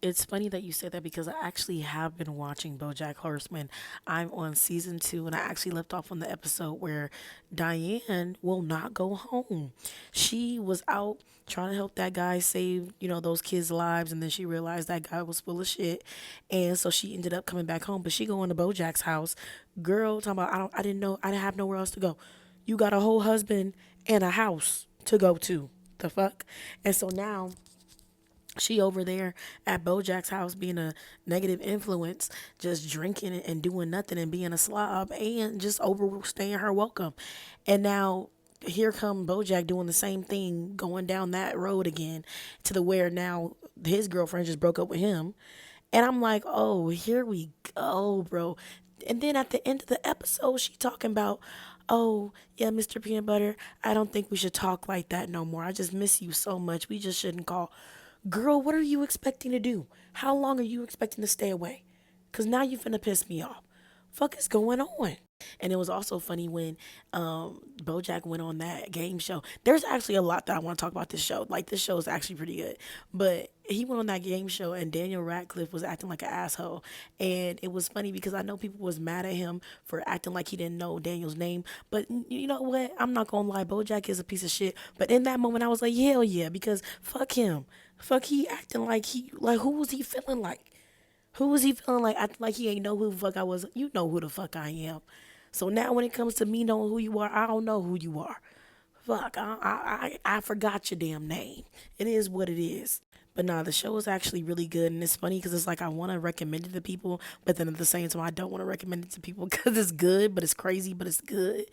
It's funny that you say that because I actually have been watching Bojack Horseman. I'm on season 2, and I actually left off on the episode where Diane will not go home. She was out trying to help that guy save, those kids' lives, and then she realized that guy was full of shit, and so she ended up coming back home. But she going to Bojack's house, girl. Talking about I didn't know, I didn't have nowhere else to go. You got a whole husband and a house to go to. The fuck, and so now she over there at Bojack's house being a negative influence, just drinking and doing nothing and being a slob and just overstaying her welcome. And now here come Bojack doing the same thing, going down that road again to the where now his girlfriend just broke up with him. And I'm like, oh, here we go, bro. And then at the end of the episode, she talking about, oh, yeah, Mr. Peanut Butter, I don't think we should talk like that no more. I just miss you so much. We just shouldn't call. Girl, what are you expecting to do? How long are you expecting to stay away? Because now you finna piss me off. Fuck is going on? And it was also funny when Bojack went on that game show. There's actually a lot that I want to talk about this show. Like, this show is actually pretty good. But he went on that game show and Daniel Radcliffe was acting like an asshole. And it was funny because I know people was mad at him for acting like he didn't know Daniel's name. But you know what? I'm not going to lie. Bojack is a piece of shit. But in that moment, I was like, hell yeah, because fuck him. Fuck, he acting like who was he feeling like? Who was he feeling like acting like he ain't know who the fuck I was? You know who the fuck I am. So now when it comes to me knowing who you are, I don't know who you are. Fuck, I forgot your damn name. It is what it is. But nah, the show is actually really good, and it's funny because it's like I want to recommend it to people, but then at the same time I don't want to recommend it to people because it's good, but it's crazy, but it's good.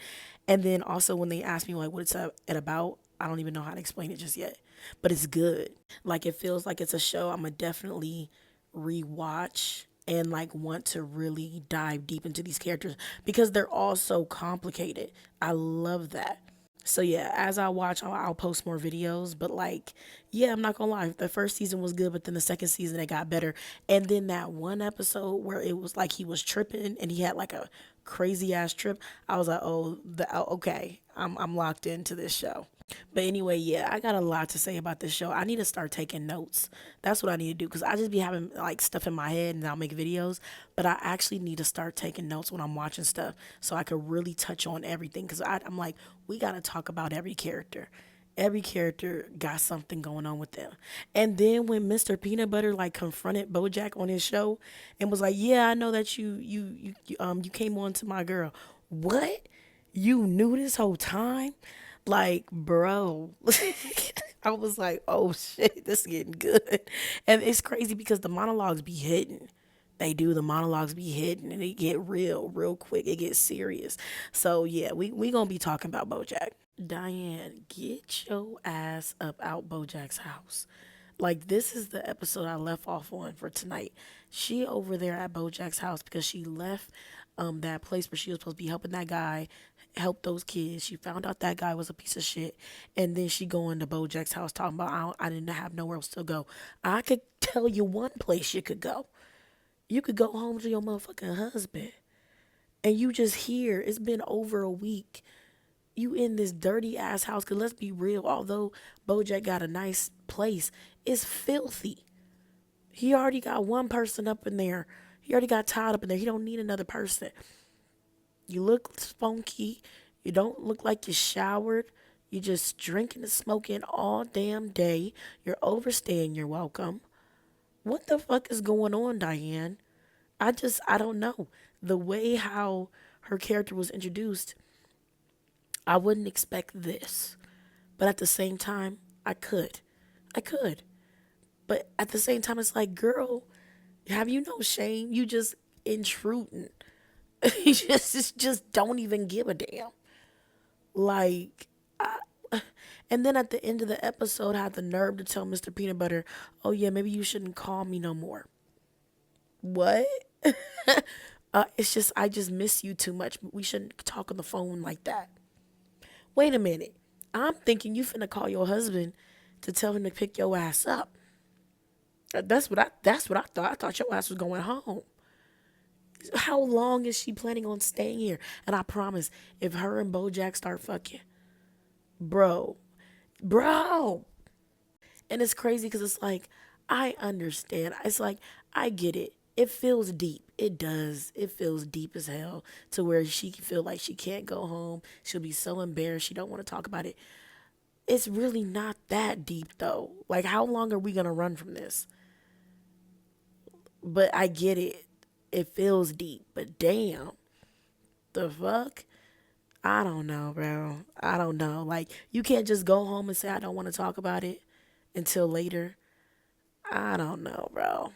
And then also when they ask me like what it about, I don't even know how to explain it just yet, but it's good. Like it feels like it's a show I'm gonna definitely rewatch and like want to really dive deep into these characters because they're all so complicated. I love that. So yeah, as I watch, I'll post more videos. But like, yeah, I'm not gonna lie, the first season was good, but then the second season it got better. And then that one episode where it was like he was tripping and he had like a crazy ass trip, I was like, okay, I'm locked into this show. But anyway, yeah, I got a lot to say about this show. I need to start taking notes. That's what I need to do because I just be having like stuff in my head and I'll make videos. But I actually need to start taking notes when I'm watching stuff so I could really touch on everything. Because I'm like, we got to talk about every character. Every character got something going on with them. And then when Mr. Peanut Butter like confronted Bojack on his show and was like, "Yeah, I know that you came on to my girl." What? You knew this whole time? Like, bro. I was like, "Oh shit, this is getting good." And it's crazy because the monologues be hidden. They do, the monologues be hidden and it get real quick. It gets serious. So yeah, we gonna be talking about Bojack. Diane, get your ass up out Bojack's house. Like this is the episode I left off on for tonight. She over there at Bojack's house because she left that place where she was supposed to be helping that guy help those kids. She found out that guy was a piece of shit, and then she going to Bojack's house talking about I didn't have nowhere else to go. I could tell you one place you could go. You could go home to your motherfucking husband, and you just here. It's been over a week you in this dirty ass house. Cause let's be real, although Bojack got a nice place, it's filthy. He already got one person up in there. He already got tied up in there. He don't need another person. You look spunky. You don't look like you showered. You just drinking and smoking all damn day. You're overstaying your welcome. What the fuck is going on, Diane? I don't know. The way how her character was introduced, I wouldn't expect this. But at the same time, I could. I could. But at the same time, it's like, girl, have you no shame? You just intruding. You just don't even give a damn. Like, and then at the end of the episode, I had the nerve to tell Mr. Peanut Butter, oh yeah, maybe you shouldn't call me no more. What? It's just, I just miss you too much. We shouldn't talk on the phone like that. Wait a minute. I'm thinking you finna call your husband to tell him to pick your ass up. That's what I thought. I thought your ass was going home. How long is she planning on staying here? And I promise, if her and Bojack start fucking, bro, bro. And it's crazy because it's like, I understand. It's like, I get it. It feels deep. It does. It feels deep as hell to where she can feel like she can't go home. She'll be so embarrassed. She don't want to talk about it. It's really not that deep though. Like, how long are we gonna run from this? But I get it. It feels deep. But damn, the fuck? I don't know, bro. I don't know. Like, you can't just go home and say I don't want to talk about it until later. I don't know, bro.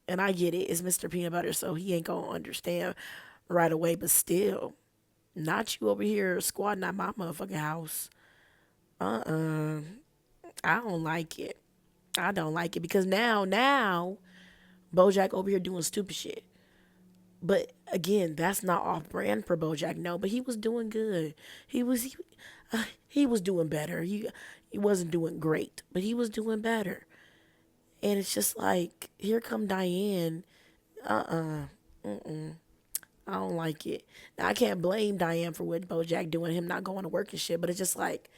And I get it. It's Mr. Peanut Butter, so he ain't gonna understand right away. But still, not you over here squatting at my motherfucking house. Uh-uh. I don't like it. I don't like it because now, Bojack over here doing stupid shit. But again, that's not off brand for Bojack. No, but he was doing good. He was doing better. He wasn't doing great, but he was doing better. And it's just like, here come Diane. Uh-uh. I don't like it. Now, I can't blame Diane for what Bojack doing, him not going to work and shit, but it's just like,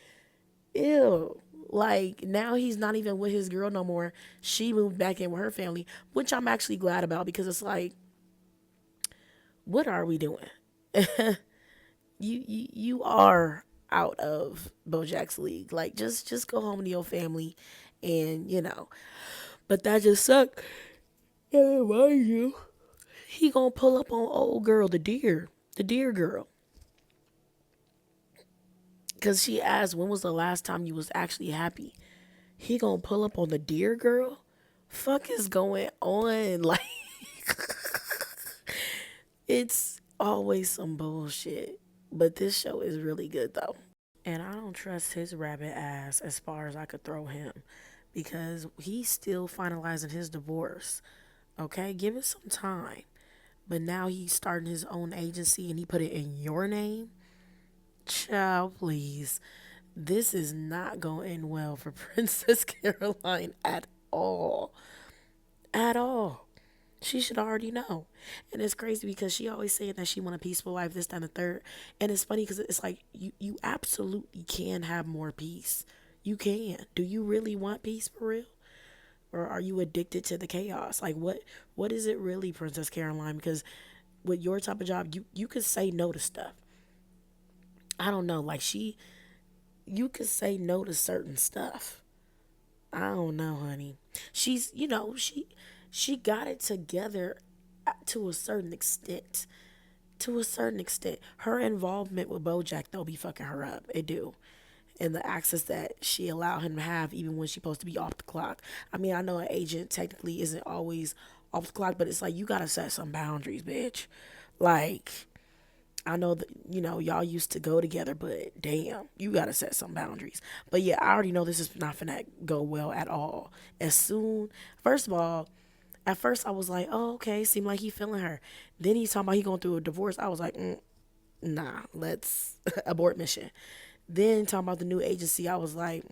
ew. Like, now he's not even with his girl no more. She moved back in with her family, which I'm actually glad about because it's like, what are we doing? You are out of Bojack's league. Like, just go home to your family, and But that just sucked. And mind you, he gonna pull up on old girl, the deer girl, cause she asked when was the last time you was actually happy. He gonna pull up on the deer girl. Fuck is going on? Like, it's always some bullshit. But this show is really good though. And I don't trust his rabbit ass as far as I could throw him because he's still finalizing his divorce. Okay, give it some time. But now he's starting his own agency and he put it in your name. Child, please. This is not going to end well for Princess Caroline at all. At all. She should already know. And it's crazy because she always saying that she want a peaceful life, this, that, and the third. And it's funny because it's like you absolutely can have more peace. You can. Do you really want peace for real? Or are you addicted to the chaos? Like what is it really, Princess Caroline? Because with your type of job, you could say no to stuff. I don't know. Like you could say no to certain stuff. I don't know, honey. She's, she got it together to a certain extent. To a certain extent, her involvement with BoJack though be fucking her up. It do, and the access that she allowed him to have even when she's supposed to be off the clock. I mean, I know an agent technically isn't always off the clock, but it's like you gotta set some boundaries, bitch. Like, I know that y'all used to go together, but damn, you gotta set some boundaries. But yeah, I already know this is not gonna go well at all. First of all, at first I was like, oh okay, seemed like he feeling her. Then he's talking about he going through a divorce. I was like, nah, let's abort mission. Then talking about the new agency, I was like,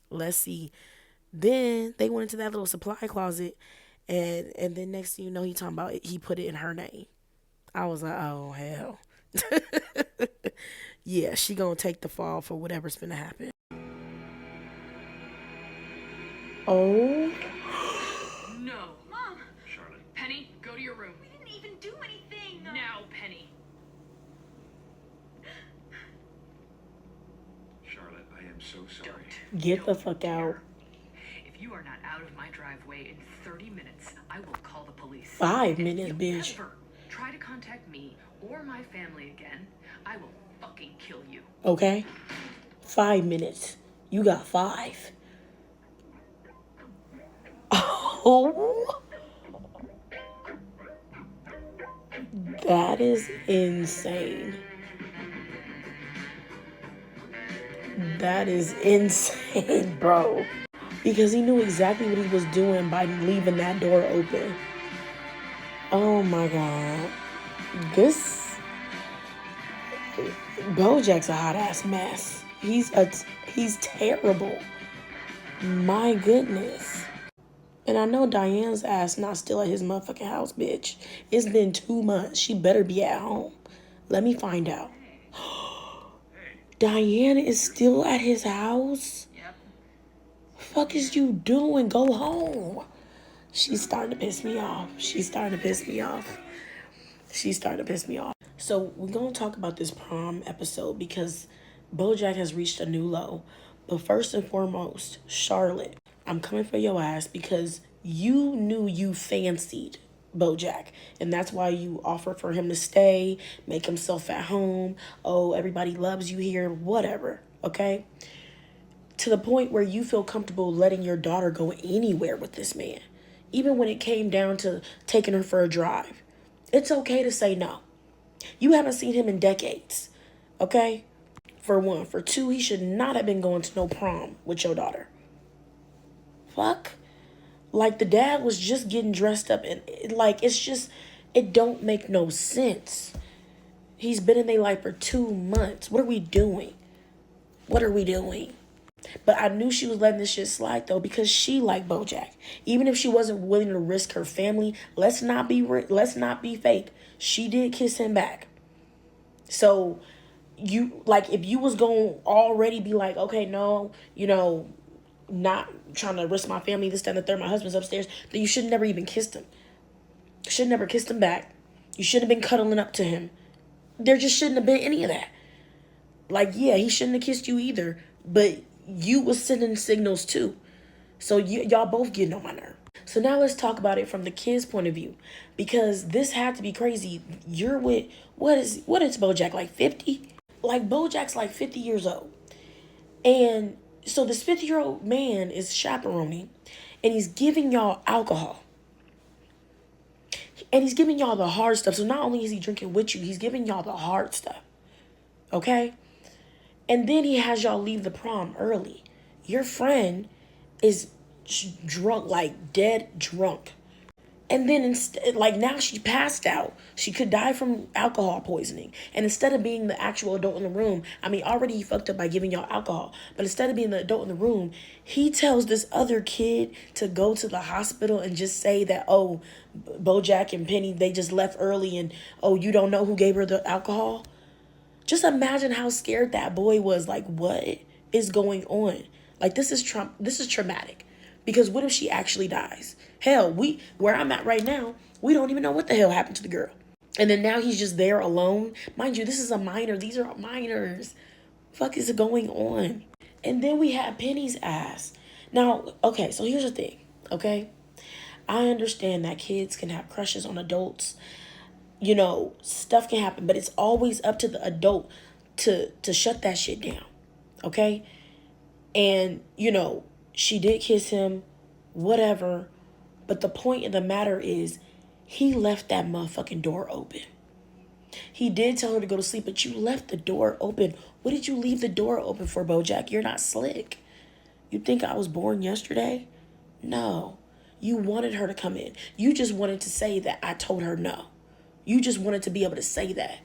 let's see. Then they went into that little supply closet, and then next thing you know, he talking about he put it in her name. I was like, oh hell. Yeah, she gonna take the fall for whatever's gonna happen. Oh, No. Mom! Charlotte. Penny, go to your room. We didn't even do anything. Now, Penny. Charlotte, I am so sorry. get the fuck out. If you are not out of my driveway in 30 minutes, I will call the police. 5 minutes, If bitch. you ever try to contact me or my family again, I will fucking kill you. Okay, 5 minutes. You got 5. Oh, that is insane. That is insane, bro. Because he knew exactly what he was doing by leaving that door open. Oh my god. This Bojack's a hot ass mess. He's terrible. My goodness. And I know Diane's ass not still at his motherfucking house, bitch. It's been 2 months. She better be at home. Let me find out. Diane is still at his house? Yep. Fuck is you doing? Go home. She's starting to piss me off. She's starting to piss me off. She's starting to piss me off. So we're gonna talk about this prom episode because Bojack has reached a new low. But first and foremost, Charlotte, I'm coming for your ass because you knew you fancied Bojack. And that's why you offered for him to stay, make himself at home. Oh, everybody loves you here, whatever. Okay? To the point where you feel comfortable letting your daughter go anywhere with this man. Even when it came down to taking her for a drive. It's okay to say no. You haven't seen him in decades. Okay? For one. For two, he should not have been going to no prom with your daughter. Fuck. Like, the dad was just getting dressed up and, like, it's just, it don't make no sense. He's been in their life for 2 months. What are we doing? What are we doing? But I knew she was letting this shit slide, though, because she liked Bojack. Even if she wasn't willing to risk her family, let's not be fake. She did kiss him back. So, you, like, if you was going to already be like, okay, no, you know, not trying to risk my family, this, that, and the third, my husband's upstairs, then you should never even kissed him. Should never kissed him back. You shouldn't have been cuddling up to him. There just shouldn't have been any of that. Like, yeah, he shouldn't have kissed you either, but you was sending signals too. So y'all both getting on my nerve. So now let's talk about it from the kid's point of view, because this had to be crazy. You're with, what is Bojack, like 50? Like, Bojack's like 50 years old. And so this 50-year-old man is chaperoning, and he's giving y'all alcohol. And he's giving y'all the hard stuff. So not only is he drinking with you, he's giving y'all the hard stuff. Okay? And then he has y'all leave the prom early. Your friend is drunk, like dead drunk. And then instead, like, now she passed out. She could die from alcohol poisoning. And instead of being the actual adult in the room, I mean, already he fucked up by giving y'all alcohol. But instead of being the adult in the room, he tells this other kid to go to the hospital and just say that, oh, Bojack and Penny, they just left early, and, oh, you don't know who gave her the alcohol? Just imagine how scared that boy was. Like, what is going on? Like, this is traumatic. Because what if she actually dies? Hell, where I'm at right now, we don't even know what the hell happened to the girl. And then now he's just there alone. Mind you, this is a minor. These are minors. Fuck is going on? And then we have Penny's ass. Now, okay, so here's the thing, okay? I understand that kids can have crushes on adults. You know, stuff can happen, but it's always up to the adult to shut that shit down, okay? And, you know, she did kiss him, whatever. But the point of the matter is, he left that motherfucking door open. He did tell her to go to sleep, but you left the door open. What did you leave the door open for, Bojack? You're not slick. You think I was born yesterday? No. You wanted her to come in. You just wanted to say that I told her no. You just wanted to be able to say that.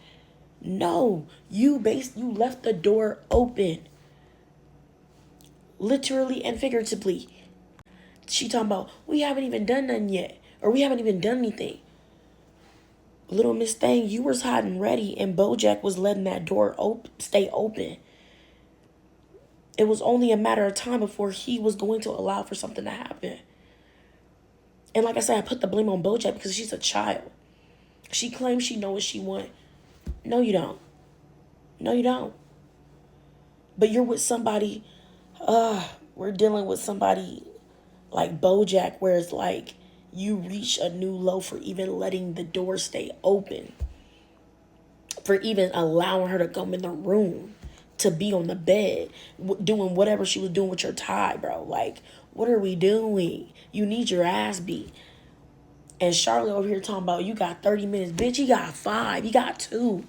No. You left the door open. Literally and figuratively. She talking about, we haven't even done nothing yet. Or we haven't even done anything. Little Miss Thing, you was hot and ready, and Bojack was letting that door stay open. It was only a matter of time before he was going to allow for something to happen. And like I said, I put the blame on Bojack because she's a child. She claims she knows what she wants. No, you don't. No, you don't. But you're with somebody, we're dealing with somebody like Bojack, where it's like you reach a new low for even letting the door stay open, for even allowing her to come in the room, to be on the bed, doing whatever she was doing with your tie, bro. Like, what are we doing? You need your ass beat. And Charlotte over here talking about, you got 30 minutes. Bitch, he got 5. He got 2.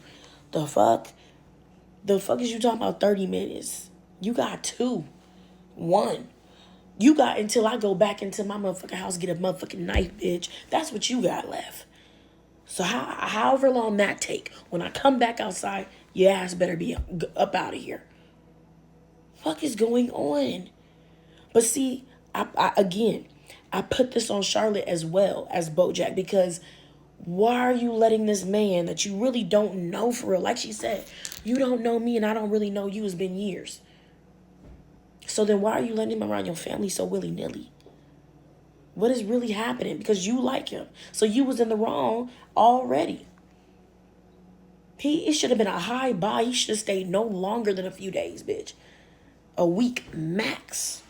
The fuck? The fuck is you talking about 30 minutes? You got 2. 1. You got until I go back into my motherfucking house, get a motherfucking knife, bitch. That's what you got left. So however long that take, when I come back outside, your ass better be up out of here. Fuck is going on? But see, I put this on Charlotte as well as Bojack, because why are you letting this man that you really don't know for real? Like she said, you don't know me and I don't really know you. It's been years. So then why are you letting him around your family so willy-nilly? What is really happening? Because you like him. So you was in the wrong already. It should have been a high bye. He should have stayed no longer than a few days, bitch. A week max.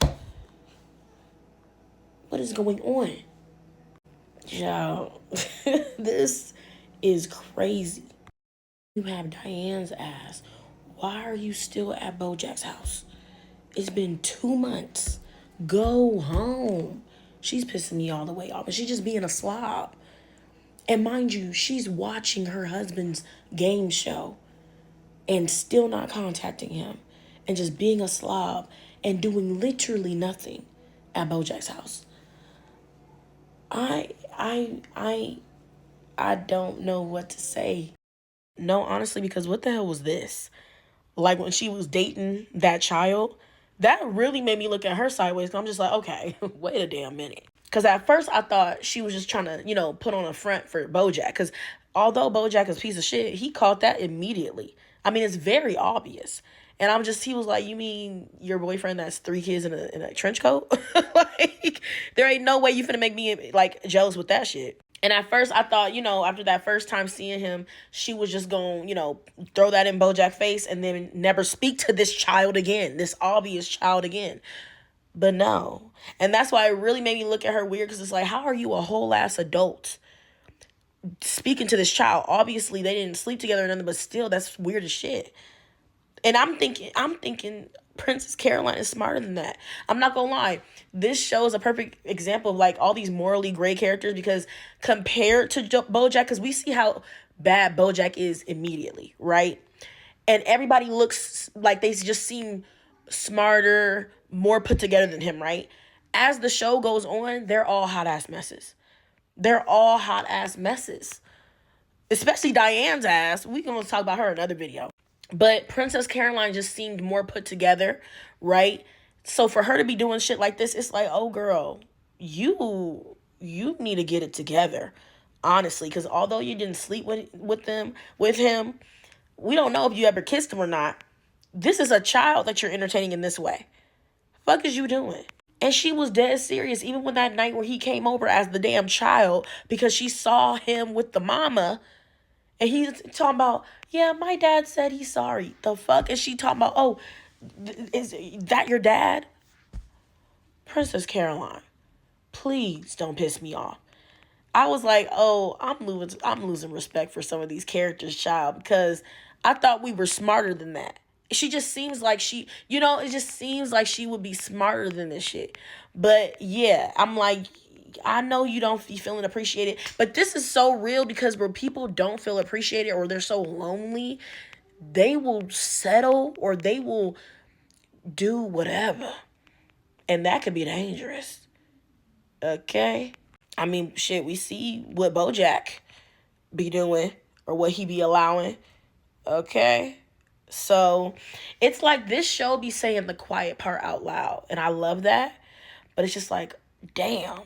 What is going on? Yo, this is crazy. You have Diane's ass. Why are you still at Bojack's house? It's been 2 months. Go home. She's pissing me all the way off. And she's just being a slob. And mind you, she's watching her husband's game show and still not contacting him and just being a slob and doing literally nothing at Bojack's house. I don't know what to say. No, honestly, because what the hell was this? Like when she was dating that child, that really made me look at her sideways. I'm just like, okay, wait a damn minute. Because at first I thought she was just trying to, put on a front for Bojack. Because although Bojack is a piece of shit, he caught that immediately. I mean, it's very obvious. And he was like, you mean your boyfriend that's 3 kids in a trench coat? Like, there ain't no way you finna make me, like, jealous with that shit. And at first, I thought, after that first time seeing him, she was just going, throw that in Bojack's face and then never speak to this child again, this obvious child again. But no. And that's why it really made me look at her weird, because it's like, how are you a whole ass adult speaking to this child? Obviously, they didn't sleep together or nothing, but still, that's weird as shit. And I'm thinking Princess Caroline is smarter than that. I'm not gonna lie. This show is a perfect example of like all these morally gray characters, because compared to Bojack, because we see how bad Bojack is immediately, right? And everybody looks like they just seem smarter, more put together than him, right? As the show goes on, they're all hot ass messes. They're all hot ass messes. Especially Diane's ass. We can talk about her in another video. But Princess Caroline just seemed more put together, right? So for her to be doing shit like this, it's like, oh girl, you need to get it together, honestly. Because although you didn't sleep with him, we don't know if you ever kissed him or not. This is a child that you're entertaining in this way. Fuck is you doing? And she was dead serious, even when that night where he came over as the damn child, because she saw him with the mama. And he's talking about, yeah, my dad said he's sorry. The fuck? And she talking about, oh, is that your dad? Princess Caroline, please don't piss me off. I was like, oh, I'm losing respect for some of these characters, child, because I thought we were smarter than that. She just seems like it just seems like she would be smarter than this shit. But yeah, I'm like, I know you don't be feeling appreciated, but this is so real, because where people don't feel appreciated or they're so lonely, they will settle or they will do whatever. And that could be dangerous. Okay? I mean, shit, we see what Bojack be doing or what he be allowing. Okay? So, it's like this show be saying the quiet part out loud. And I love that. But it's just like, damn.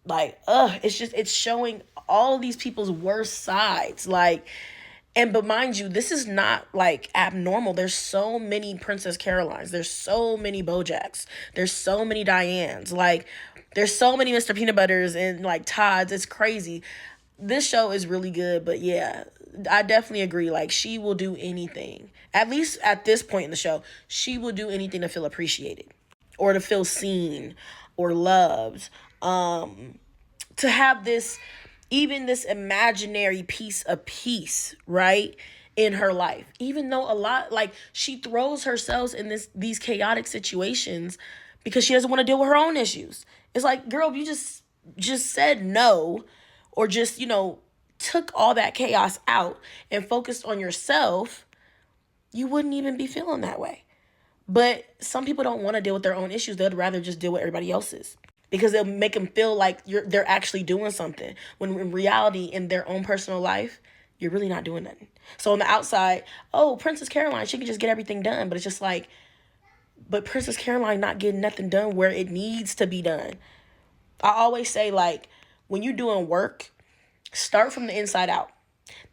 Like, it's showing all of these people's worst sides. Like, but mind you, this is not like abnormal. There's so many Princess Carolines. There's so many Bojacks. There's so many Dianes. Like, there's so many Mr. Peanut Butters and like Todds. It's crazy. This show is really good, but yeah, I definitely agree. Like, she will do anything. At least at this point in the show, she will do anything to feel appreciated or to feel seen or loved. To have this imaginary piece of peace, right, in her life. Even though a lot, like, she throws herself in these chaotic situations because she doesn't want to deal with her own issues. It's like, girl, if you just said no, or just, took all that chaos out and focused on yourself, you wouldn't even be feeling that way. But some people don't want to deal with their own issues. They'd rather just deal with everybody else's, because it'll make them feel like they're actually doing something, when in reality, in their own personal life, you're really not doing nothing. So on the outside, oh, Princess Caroline, she can just get everything done. But it's just like, but Princess Caroline not getting nothing done where it needs to be done. I always say, like, when you're doing work, start from the inside out.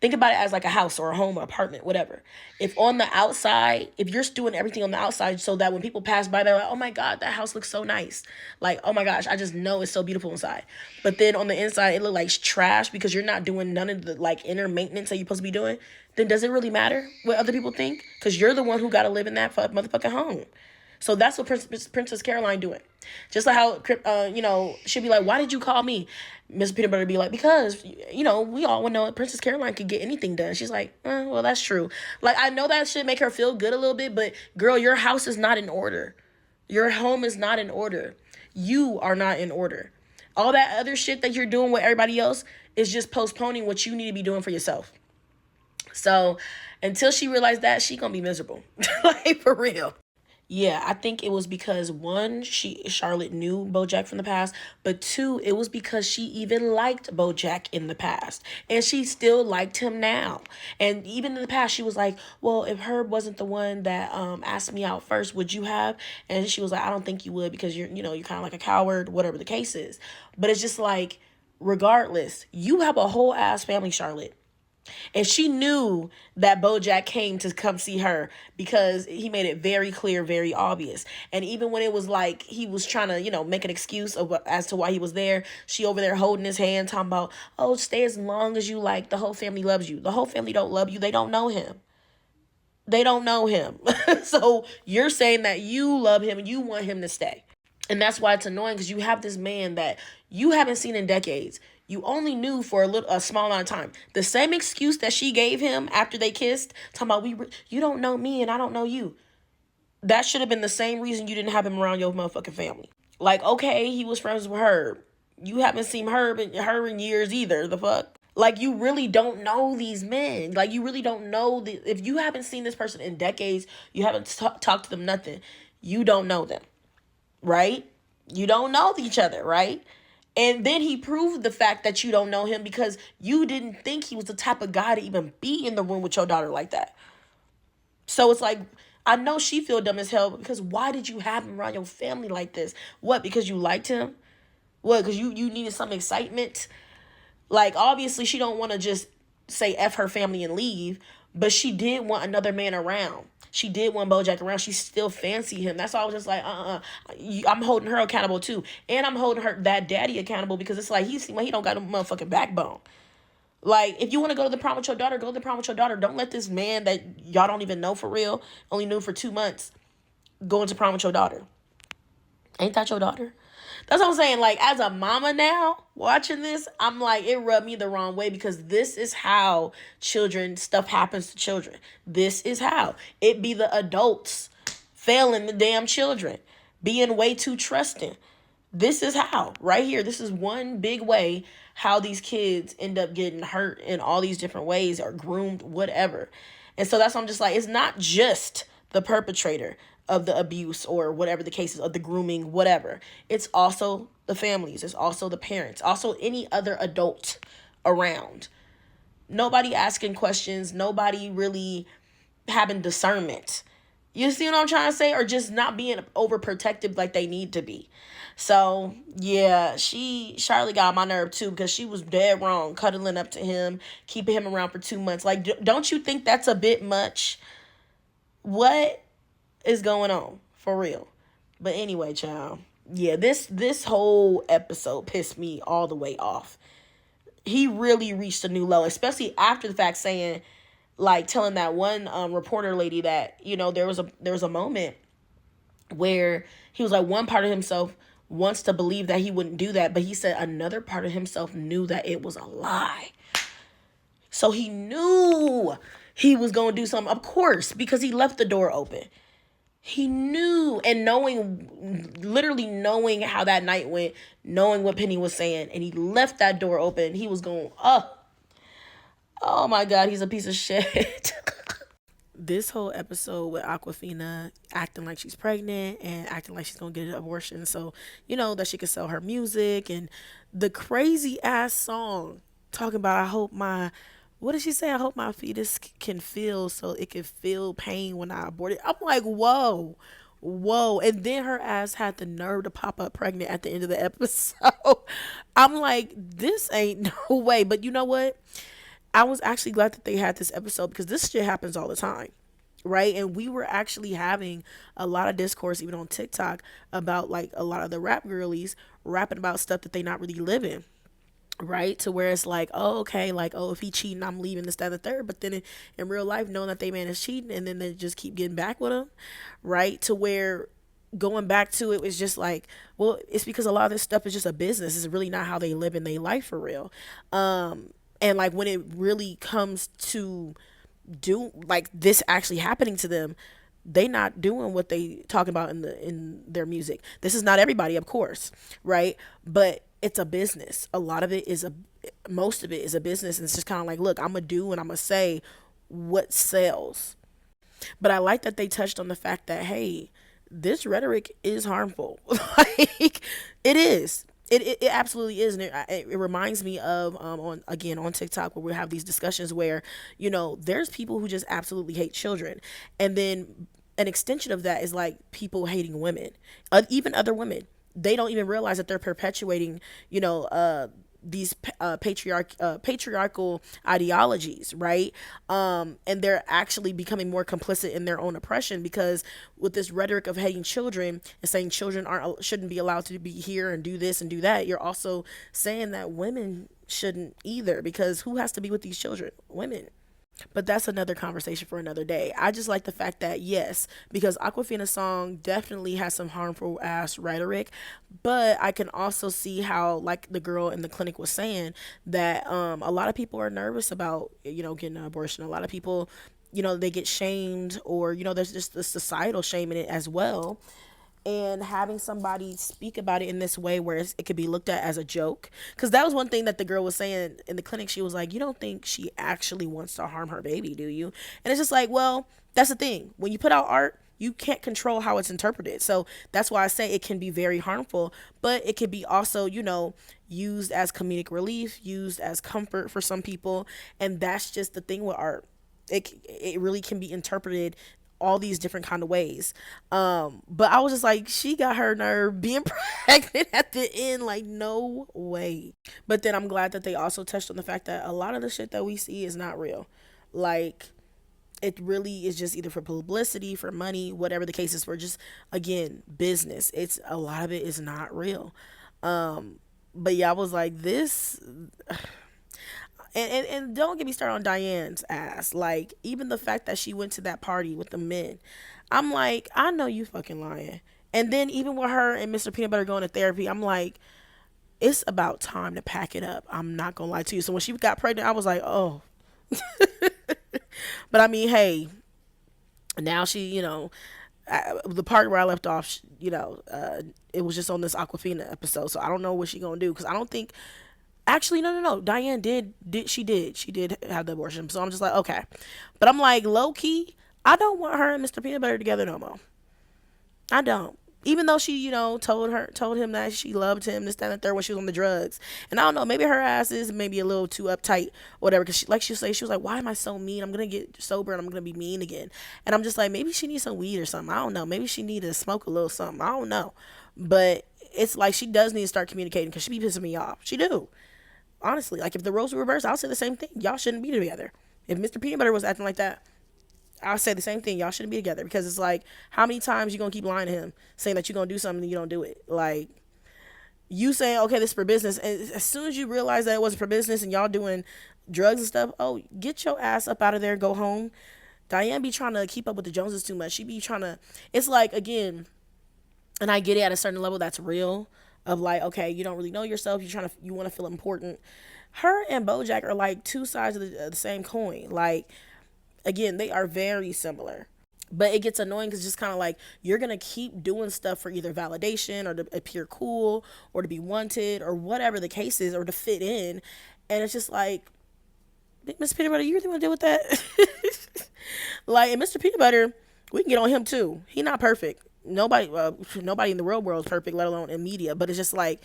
Think about it as like a house or a home or apartment, whatever. If on the outside, if you're doing everything on the outside so that when people pass by, they're like, oh my God, that house looks so nice. Like, oh my gosh, I just know it's so beautiful inside. But then on the inside, it look like trash because you're not doing none of the like inner maintenance that you're supposed to be doing. Then does it really matter what other people think? Because you're the one who got to live in that motherfucking home. So that's what Princess Caroline doing. Just like how, she'd be like, why did you call me? Miss Peanut Butter would be like, because, we all would know Princess Caroline could get anything done. She's like, well, that's true. Like, I know that should make her feel good a little bit, but girl, your house is not in order. Your home is not in order. You are not in order. All that other shit that you're doing with everybody else is just postponing what you need to be doing for yourself. So until she realized that, she gonna be miserable. Like, for real. Yeah, I think it was because one, Charlotte knew Bojack from the past, but two, it was because she even liked Bojack in the past, and she still liked him now. And even in the past, she was like, "Well, if Herb wasn't the one that asked me out first, would you have?" And she was like, "I don't think you would because you're kind of like a coward, whatever the case is." But it's just like, regardless, you have a whole ass family, Charlotte. And she knew that Bojack came to come see her because he made it very clear, very obvious. And even when it was like he was trying to, make an excuse as to why he was there, she over there holding his hand, talking about, oh, stay as long as you like. The whole family loves you. The whole family don't love you. They don't know him. They don't know him. So you're saying that you love him and you want him to stay. And that's why it's annoying because you have this man that you haven't seen in decades. You only knew for a small amount of time. The same excuse that she gave him after they kissed, talking about you don't know me and I don't know you. That should have been the same reason you didn't have him around your motherfucking family. Like, okay, he was friends with Herb. You haven't seen her in years either. The fuck? Like, you really don't know these men. Like, you really don't know. If you haven't seen this person in decades, you haven't talked to them, nothing. You don't know them, right? You don't know each other, right? And then he proved the fact that you don't know him because you didn't think he was the type of guy to even be in the room with your daughter like that. So it's like, I know she feel dumb as hell because why did you have him around your family like this? What, because you liked him? What, because you needed some excitement? Like, obviously, she don't want to just say F her family and leave, but she did want another man around. She did want Bojack around. She still fancied him. That's why I was just like, I'm holding her accountable too. And I'm holding that daddy accountable because it's like, he seems like he don't got a motherfucking backbone. Like, if you want to go to the prom with your daughter, go to the prom with your daughter. Don't let this man that y'all don't even know for real, only knew for 2 months, go into prom with your daughter. Ain't that your daughter? That's what I'm saying. Like, as a mama now, watching this, I'm like, it rubbed me the wrong way because this is how stuff happens to children. This is how. It be the adults failing the damn children, being way too trusting. This is how, right here. This is one big way how these kids end up getting hurt in all these different ways or groomed, whatever. And so that's why I'm just like, it's not just the perpetrator of the abuse or whatever the case is, of the grooming, whatever. It's also the families. It's also the parents. Also any other adult around. Nobody asking questions. Nobody really having discernment. You see what I'm trying to say? Or just not being overprotective like they need to be. So, yeah, Charlotte got on my nerve too because she was dead wrong cuddling up to him, keeping him around for 2 months. Like, don't you think that's a bit much? What is going on? For real. But anyway, child. Yeah, this whole episode pissed me all the way off. He really reached a new low, especially after the fact saying, like, telling that one reporter lady that, there was a moment where he was like, one part of himself wants to believe that he wouldn't do that, but he said another part of himself knew that it was a lie. So he knew he was going to do something, of course, because he left the door open. He knew, and literally knowing how that night went, knowing what Penny was saying, and he left that door open. He was going, oh my God, he's a piece of shit. This whole episode with Aquafina acting like she's pregnant and acting like she's going to get an abortion so, that she can sell her music, and the crazy ass song talking about, what did she say? I hope my fetus can feel so it can feel pain when I abort it. I'm like, whoa. And then her ass had the nerve to pop up pregnant at the end of the episode. I'm like, this ain't no way. But you know what? I was actually glad that they had this episode because this shit happens all the time. Right. And we were actually having a lot of discourse, even on TikTok, about like a lot of the rap girlies rapping about stuff that they not really living. Right. To where it's like, oh, okay, like, oh, if he cheating, I'm leaving this, that, and the third. But then in real life, knowing that they man is cheating and then they just keep getting back with him. Right. To where going back to it was just like, well, it's because a lot of this stuff is just a business. It's really not how they live in their life for real. And like when it really comes to do like this actually happening to them, they not doing what they talking about in their music. This is not everybody, of course, right? But it's a business. A lot of it is a most of it is a business, and it's just kind of like, look, I'm gonna do and I'm gonna say what sells. But I like that they touched on the fact that, hey, this rhetoric is harmful. Like it is. It absolutely is, and it reminds me of on TikTok where we have these discussions where there's people who just absolutely hate children, and then an extension of that is like people hating women, even other women. They don't even realize that they're perpetuating these patriarchal ideologies, right? And they're actually becoming more complicit in their own oppression because with this rhetoric of hating children and saying children shouldn't be allowed to be here and do this and do that, you're also saying that women shouldn't either, because who has to be with these children? Women. But that's another conversation for another day. I just like the fact that, yes, because Aquafina's song definitely has some harmful ass rhetoric, but I can also see how, like the girl in the clinic was saying, that a lot of people are nervous about, getting an abortion. A lot of people, they get shamed, or, there's just the societal shame in it as well. And having somebody speak about it in this way where it could be looked at as a joke, because that was one thing that the girl was saying in the clinic. She was like, you don't think she actually wants to harm her baby, do you? And it's just like, well, that's the thing. When you put out art, you can't control how it's interpreted. So that's why I say it can be very harmful, but it can be also, used as comedic relief, used as comfort for some people. And that's just the thing with art. It really can be interpreted all these different kind of ways. But I was just like, she got her nerve being pregnant at the end. Like, no way. But then I'm glad that they also touched on the fact that a lot of the shit that we see is not real. Like, it really is just either for publicity, for money, whatever the case is, for just, again, business. It's a lot of it is not real. But yeah, I was like, this. And don't get me started on Diane's ass. Like, even the fact that she went to that party with the men. I'm like, I know you fucking lying. And then even with her and Mr. Peanut Butter going to therapy, I'm like, it's about time to pack it up. I'm not going to lie to you. So when she got pregnant, I was like, oh. But I mean, hey, now she, the part where I left off, it was just on this Aquafina episode. So I don't know what she going to do, because I don't think. Actually, no. Diane did she did have the abortion. So I'm just like, okay. But I'm like, low key, I don't want her and Mr. Peanut Butter together no more. I don't. Even though she, told him that she loved him, this, that, and the third, when she was on the drugs. And I don't know, maybe her ass is maybe a little too uptight, whatever. Because she was like, why am I so mean? I'm gonna get sober and I'm gonna be mean again. And I'm just like, maybe she needs some weed or something. I don't know. Maybe she need to smoke a little something. I don't know. But it's like she does need to start communicating, because she be pissing me off. She do. Honestly, like, if the roles were reversed, I'll say the same thing. Y'all shouldn't be together. If Mr. Peanut Butter was acting like that, I'll say the same thing. Y'all shouldn't be together, because it's like, how many times you gonna keep lying to him, saying that you're gonna do something and you don't do it? Like, you saying, okay, this is for business, and as soon as you realize that it wasn't for business and y'all doing drugs and stuff, oh, get your ass up out of there, go home. Diane be trying to keep up with the Joneses too much. She be trying to, it's like, again, and I get it at a certain level, that's real, of like, okay, you don't really know yourself, you want to feel important. Her and Bojack are like two sides of the same coin. Like, again, they are very similar, but it gets annoying because it's just kind of like, you're gonna keep doing stuff for either validation or to appear cool or to be wanted or whatever the case is, or to fit in. And it's just like, Mr. Peanut Butter, you really want to deal with that? Like, and Mr. Peanut Butter, we can get on him too. He not perfect. Nobody in the real world is perfect, let alone in media. But it's just like,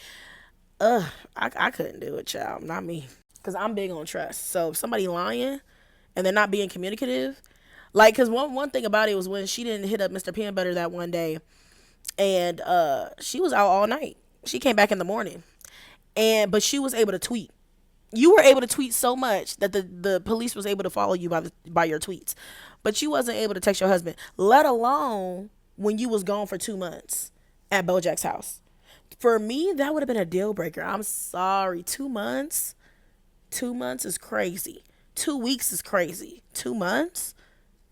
I couldn't do it, child. Not me. Because I'm big on trust. So if somebody lying and they're not being communicative, like, because one thing about it was when she didn't hit up Mr. Peanut Butter that one day, and she was out all night. She came back in the morning, but she was able to tweet. You were able to tweet so much that the police was able to follow you by your tweets, but you wasn't able to text your husband, let alone when you was gone for 2 months at Bojack's house. For me, that would have been a deal breaker. I'm sorry. 2 months? 2 months is crazy. 2 weeks is crazy. 2 months?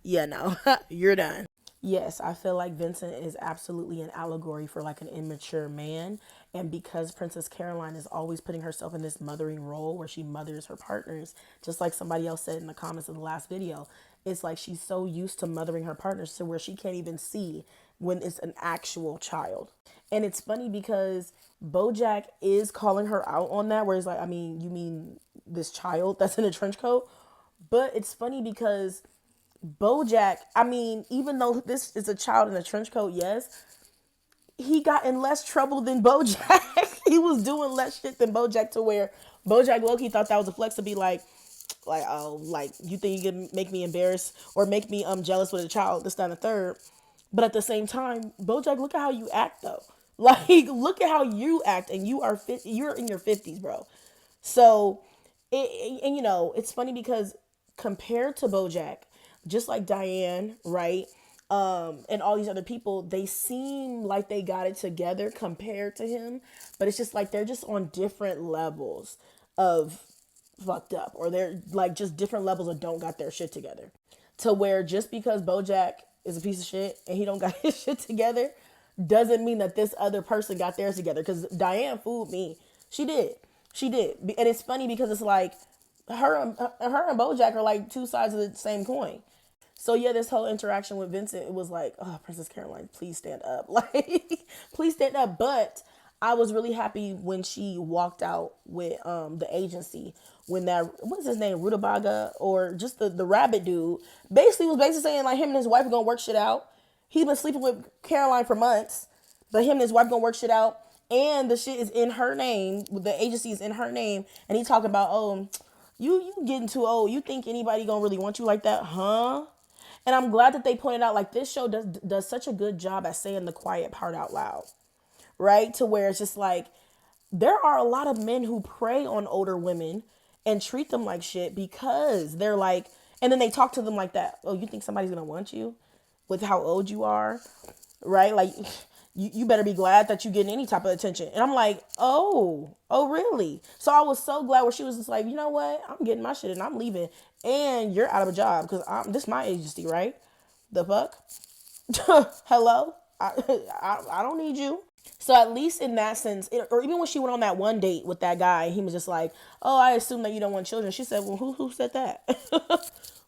Yeah, no, you're done. Yes, I feel like Vincent is absolutely an allegory for like an immature man. And because Princess Caroline is always putting herself in this mothering role where she mothers her partners, just like somebody else said in the comments of the last video, it's like she's so used to mothering her partners to where she can't even see when it's an actual child. And it's funny because Bojack is calling her out on that, where it's like, I mean, you mean this child that's in a trench coat? But it's funny because Bojack, I mean, even though this is a child in a trench coat, yes, he got in less trouble than Bojack. He was doing less shit than Bojack, to where Bojack Loki thought that was a flex to be like, oh, like, you think you can make me embarrassed or make me jealous with a child, this, that, and the third. But at the same time, Bojack, look at how you act though. Like, look at how you act, and you're in your 50s, bro. So, and you know, it's funny because compared to Bojack, just like Diane, right? And all these other people, they seem like they got it together compared to him, but it's just like they're just on different levels of fucked up, or they're like just different levels of don't got their shit together. To where just because Bojack is a piece of shit and he don't got his shit together doesn't mean that this other person got theirs together. Because Diane fooled me. She did. And it's funny because it's like her and Bojack are like two sides of the same coin. So yeah, this whole interaction with Vincent, it was like, oh, Princess Caroline, please stand up. Like, please stand up. But I was really happy when she walked out with the agency, when that, what's his name, Rutabaga, or just the rabbit dude, was basically saying like him and his wife are gonna work shit out. He's been sleeping with Caroline for months, but him and his wife gonna work shit out. And the shit is in her name. The agency is in her name. And he talking about, oh, you getting too old. You think anybody gonna really want you like that, huh? And I'm glad that they pointed out, like, this show does such a good job at saying the quiet part out loud, right? To where it's just like, there are a lot of men who prey on older women and treat them like shit because they're like, and then they talk to them like that. Oh, you think somebody's gonna want you with how old you are, right? Like, you better be glad that you getting any type of attention. And I'm like, oh, really? So I was so glad where she was just like, you know what? I'm getting my shit and I'm leaving. And you're out of a job because this is my agency, right? The fuck? Hello? I don't need you. So at least in that sense, or even when she went on that one date with that guy, he was just like, oh, I assume that you don't want children. She said, well, who said that?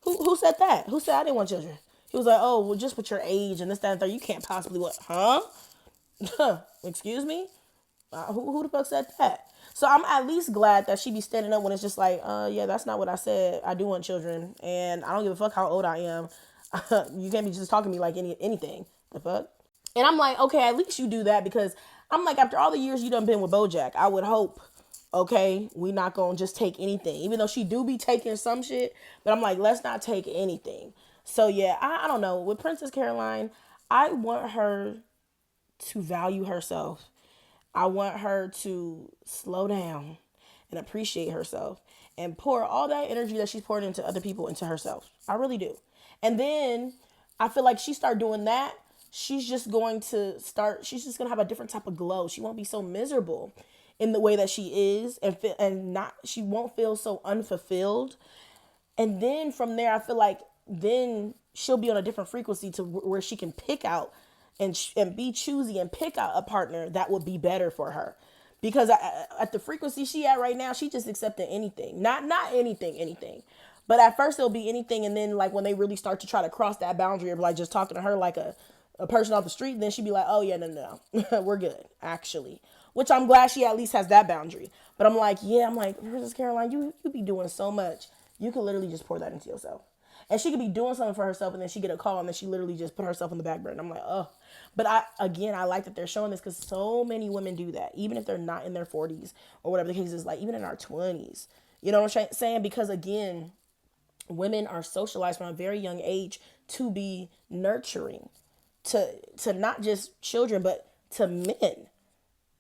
Who said that? Who said I didn't want children? He was like, oh, well, just with your age and this, that, and third, you can't possibly what? Huh? Excuse me? Who the fuck said that? So I'm at least glad that she be standing up when it's just like, yeah, that's not what I said. I do want children, and I don't give a fuck how old I am. You can't be just talking to me like anything. The fuck? And I'm like, okay, at least you do that, because I'm like, after all the years you done been with Bojack, I would hope, okay, we not gonna just take anything. Even though she do be taking some shit, but I'm like, let's not take anything. So yeah, I don't know. With Princess Caroline, I want her to value herself. I want her to slow down and appreciate herself and pour all that energy that she's poured into other people into herself. I really do. And then I feel like she start doing that, she's just going to have a different type of glow. She won't be so miserable in the way that she is, she won't feel so unfulfilled. And then from there, I feel like then she'll be on a different frequency to where she can pick out and be choosy and pick out a partner that would be better for her. Because at the frequency she at right now, she just accepting anything. Not anything. But at first it'll be anything, and then like when they really start to try to cross that boundary of like just talking to her like a person off the street, then she'd be like, oh yeah, no. We're good, actually. Which I'm glad she at least has that boundary. But I'm like, Princess Caroline, you be doing so much. You could literally just pour that into yourself. And she could be doing something for herself, and then she get a call, and then she literally just put herself in the back burner. I'm like, oh. But I like that they're showing this, because so many women do that, even if they're not in their 40s or whatever the case is, like even in our 20s. You know what I'm saying? Because again, women are socialized from a very young age to be nurturing to not just children, but to men.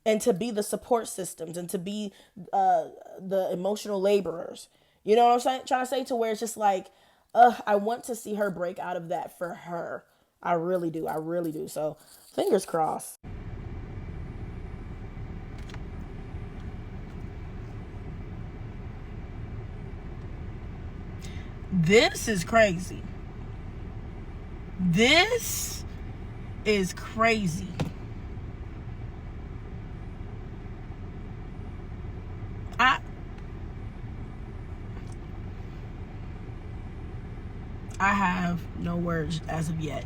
and to be the support systems and to be the emotional laborers. You know what I'm trying to say? To where it's just like, I want to see her break out of that for her. I really do. I really do. So fingers crossed. This is crazy. This is crazy. I I have no words as of yet.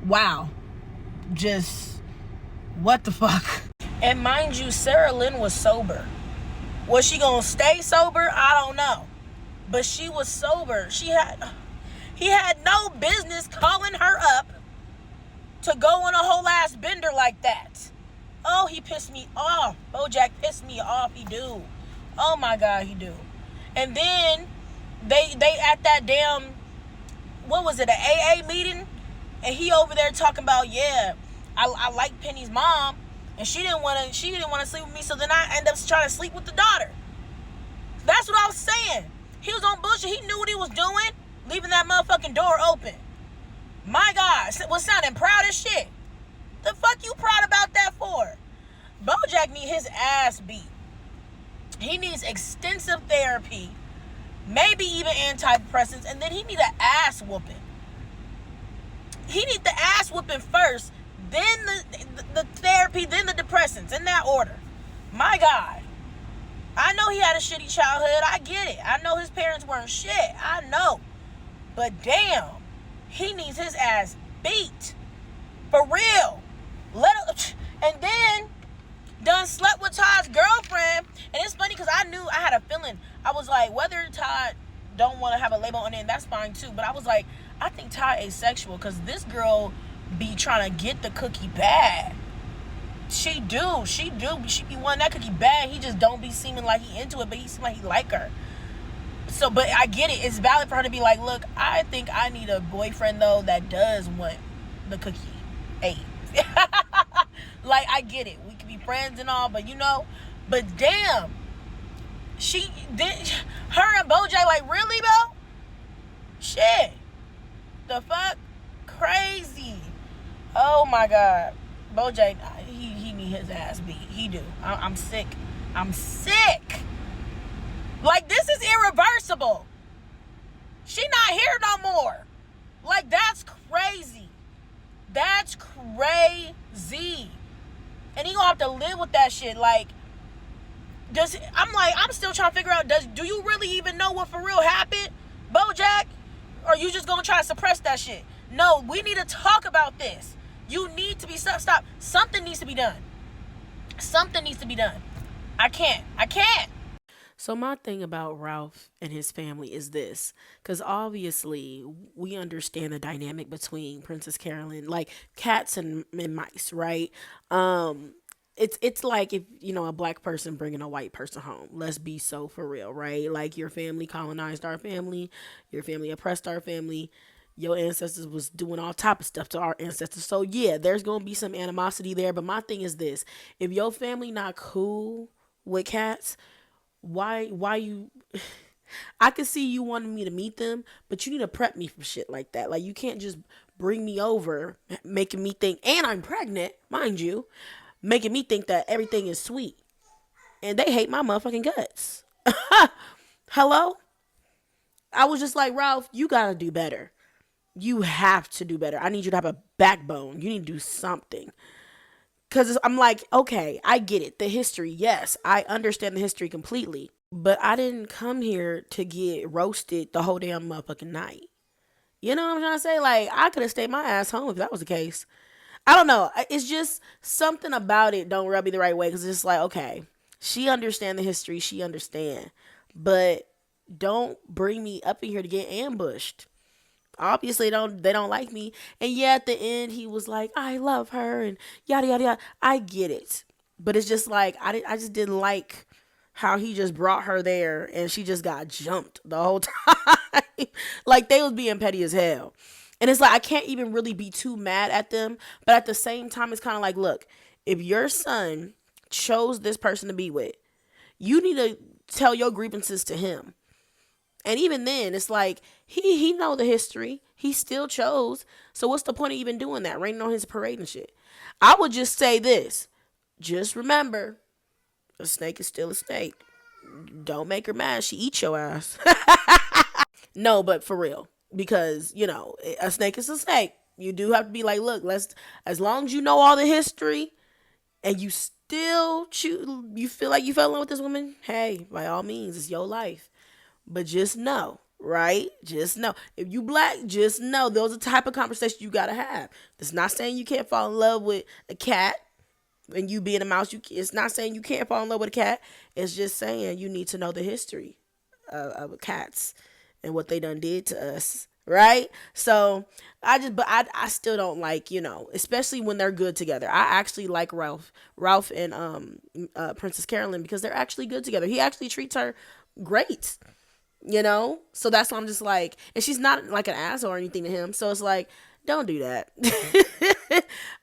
Wow. Just what the fuck? And mind you, Sarah Lynn was sober. Was she gonna stay sober? I don't know. But she was sober. He had no business calling her up to go on a whole ass bender like that. Oh, he pissed me off. Bojack pissed me off. He do. Oh my God, he do. And then they at that damn, what was it, an AA meeting? And he over there talking about, yeah, I like Penny's mom, and she didn't want to sleep with me, so then I end up trying to sleep with the daughter. That's what I was saying. He was on bullshit. He knew what he was doing, leaving that motherfucking door open. My God, was sounding proud as shit. The fuck you proud about that for? Bojack need his ass beat. He needs extensive therapy, maybe even antidepressants, and then he need an ass whooping. He need the ass whooping first, then the therapy, then the depressants, in that order. My God. I know he had a shitty childhood. I get it. I know his parents weren't shit. I know. But damn, he needs his ass beat. For real. And then done slept with Todd's girlfriend. And it's funny because I knew, I had a feeling. I was like, whether Todd don't want to have a label on it, that's fine too. But I was like, I think Todd asexual because this girl be trying to get the cookie bad. She be wanting that cookie bad. He just don't be seeming like he into it, but he seem like he like her. So, but I get it. It's valid for her to be like, look, I think I need a boyfriend though that does want the cookie. Hey. Like, I get it. We can be friends and all, but but damn. Her and Bojack, like, really, bro? Shit. The fuck? Crazy. Oh my God. Bojack, he need his ass beat. He do. I'm sick. I'm sick. Like, this is irreversible. She not here no more. Like, that's crazy. That's crazy. And he gonna have to live with that shit. Like, I'm still trying to figure out, do you really even know what for real happened, Bojack? Or you just gonna try to suppress that shit? No, we need to talk about this. You need to be, stop. Something needs to be done. Something needs to be done. I can't. So my thing about Ralph and his family is this, because obviously we understand the dynamic between Princess Carolyn, like cats and mice, right? It's like if a black person bringing a white person home. Let's be so for real, right? Like, your family colonized our family, your family oppressed our family, your ancestors was doing all type of stuff to our ancestors. So yeah, there's gonna be some animosity there. But my thing is this: if your family not cool with cats, why you? I could see you wanting me to meet them, but you need to prep me for shit like that. Like, you can't just bring me over, making me think, and I'm pregnant, mind you, making me think that everything is sweet, and they hate my motherfucking guts. Hello? I was just like, Ralph, you gotta do better. You have to do better. I need you to have a backbone. You need to do something. Because I'm like, okay, I get it. The history, yes. I understand the history completely. But I didn't come here to get roasted the whole damn motherfucking night. You know what I'm trying to say? Like, I could have stayed my ass home if that was the case. I don't know. It's just something about it don't rub me the right way. Because it's just like, okay, she understand the history. She understand. But don't bring me up in here to get ambushed. Obviously they don't like me. And yeah, at the end he was like, I love her and yada yada yada. I get it, but it's just like I just didn't like how he just brought her there and she just got jumped the whole time. Like they was being petty as hell. And it's like I can't even really be too mad at them, but at the same time it's kind of like, look, if your son chose this person to be with, you need to tell your grievances to him. And even then, it's like he know the history. He still chose. So what's the point of even doing that? Raining on his parade and shit. I would just say this. Just remember, a snake is still a snake. Don't make her mad. She eats your ass. No, but for real. Because, a snake is a snake. You do have to be like, look, as long as you know all the history and you still choose, you feel like you fell in love with this woman, hey, by all means, it's your life. But just know, right? Just know. If you black, just know those are the type of conversation you gotta have. It's not saying you can't fall in love with a cat and you being a mouse. It's not saying you can't fall in love with a cat. It's just saying you need to know the history of cats and what they done did to us. Right? So I still don't like, especially when they're good together. I actually like Ralph and Princess Carolyn because they're actually good together. He actually treats her great. So that's why I'm just like, and she's not like an asshole or anything to him, so it's like, don't do that.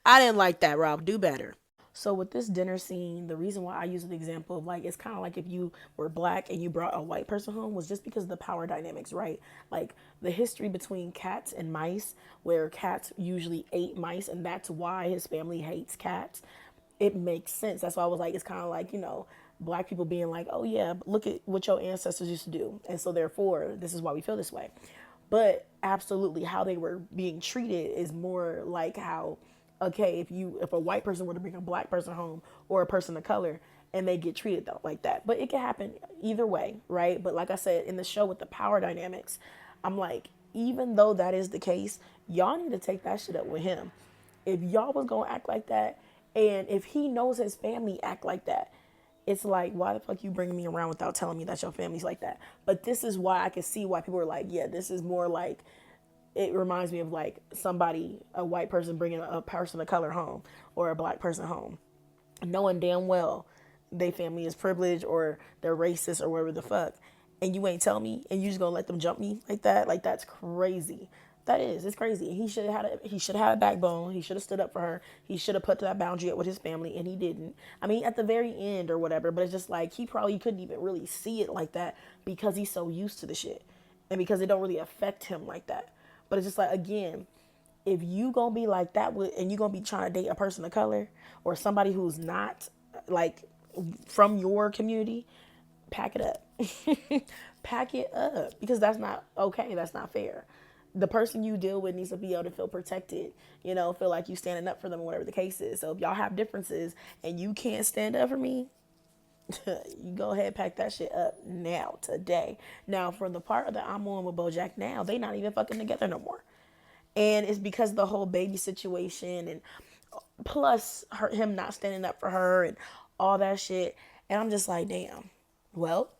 I didn't like that, Rob. Do better. So with this dinner scene, the reason why I use the example of like, it's kind of like if you were black and you brought a white person home was just because of the power dynamics, right? Like the history between cats and mice, where cats usually ate mice, and that's why his family hates cats. It makes sense. That's why I was like, it's kind of like, black people being like, oh yeah, look at what your ancestors used to do. And so therefore, this is why we feel this way. But absolutely how they were being treated is more like how, okay, if a white person were to bring a black person home or a person of color and they get treated like that. But it can happen either way, right? But like I said, in the show with the power dynamics, I'm like, even though that is the case, y'all need to take that shit up with him. If y'all was gonna act like that, and if he knows his family act like that, it's like, why the fuck you bringing me around without telling me that your family's like that? But this is why I can see why people are like, yeah, this is more like, it reminds me of like a white person bringing a person of color home or a black person home, knowing damn well they family is privileged or they're racist or whatever the fuck, and you ain't tell me, and you just gonna let them jump me like that? Like, that's crazy. It's crazy. He should have had a backbone. He should have stood up for her. He should have put that boundary up with his family, and he didn't. I mean, at the very end or whatever, but it's just like he probably couldn't even really see it like that because he's so used to the shit, and because it don't really affect him like that. But it's just like, again, if you gonna be like that and you gonna be trying to date a person of color or somebody who's not like from your community, pack it up. Pack it up, because that's not okay. That's not fair. The person you deal with needs to be able to feel protected, feel like you standing up for them, whatever the case is. So if y'all have differences and you can't stand up for me, you go ahead, pack that shit up now, today. Now, for the part that I'm on with Bojack now, they not even fucking together no more. And it's because of the whole baby situation, and plus him not standing up for her and all that shit. And I'm just like, damn. Well,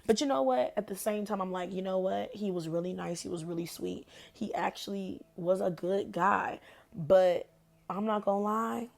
but you know what? At the same time, I'm like, you know what? He was really nice. He was really sweet. He actually was a good guy. But I'm not gonna lie.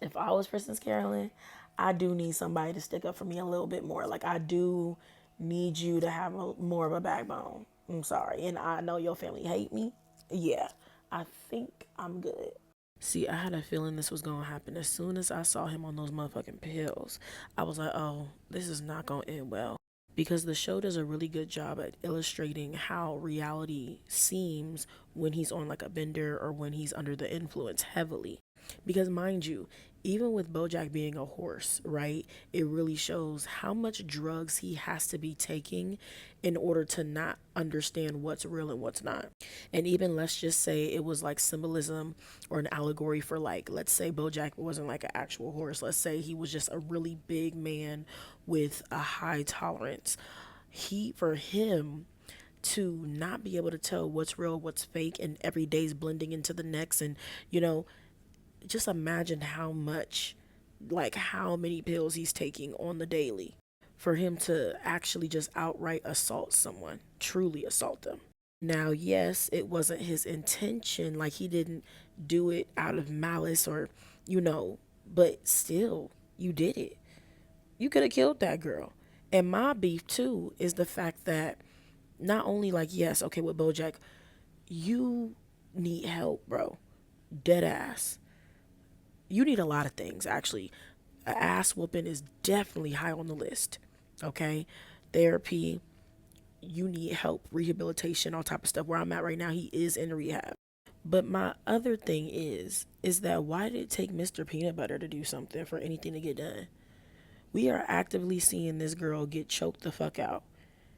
If I was Princess Carolyn, I do need somebody to stick up for me a little bit more. Like, I do need you to have more of a backbone. I'm sorry. And I know your family hate me. Yeah, I think I'm good. See, I had a feeling this was going to happen. As soon as I saw him on those motherfucking pills, I was like, oh, this is not going to end well. Because the show does a really good job at illustrating how reality seems when he's on like a bender or when he's under the influence heavily. Because mind you, even with Bojack being a horse, right, it really shows how much drugs he has to be taking in order to not understand what's real and what's not. And even, let's just say it was like symbolism or an allegory for, like, let's say Bojack wasn't like an actual horse. Let's say he was just a really big man with a high tolerance. For him to not be able to tell what's real, what's fake, and every day's blending into the next, and just imagine how many pills he's taking on the daily for him to actually just outright assault someone, truly assault them. Now, yes, it wasn't his intention, like he didn't do it out of malice or, but still, you did it. You could have killed that girl. And my beef too is the fact that not only like, yes, okay, with Bojack, you need help, bro. Dead ass. You need a lot of things, actually. A ass whooping is definitely high on the list. Okay? Therapy, you need help, rehabilitation, all type of stuff. Where I'm at right now, he is in rehab. But my other thing is that why did it take Mr. Peanut Butter to do something for anything to get done? We are actively seeing this girl get choked the fuck out.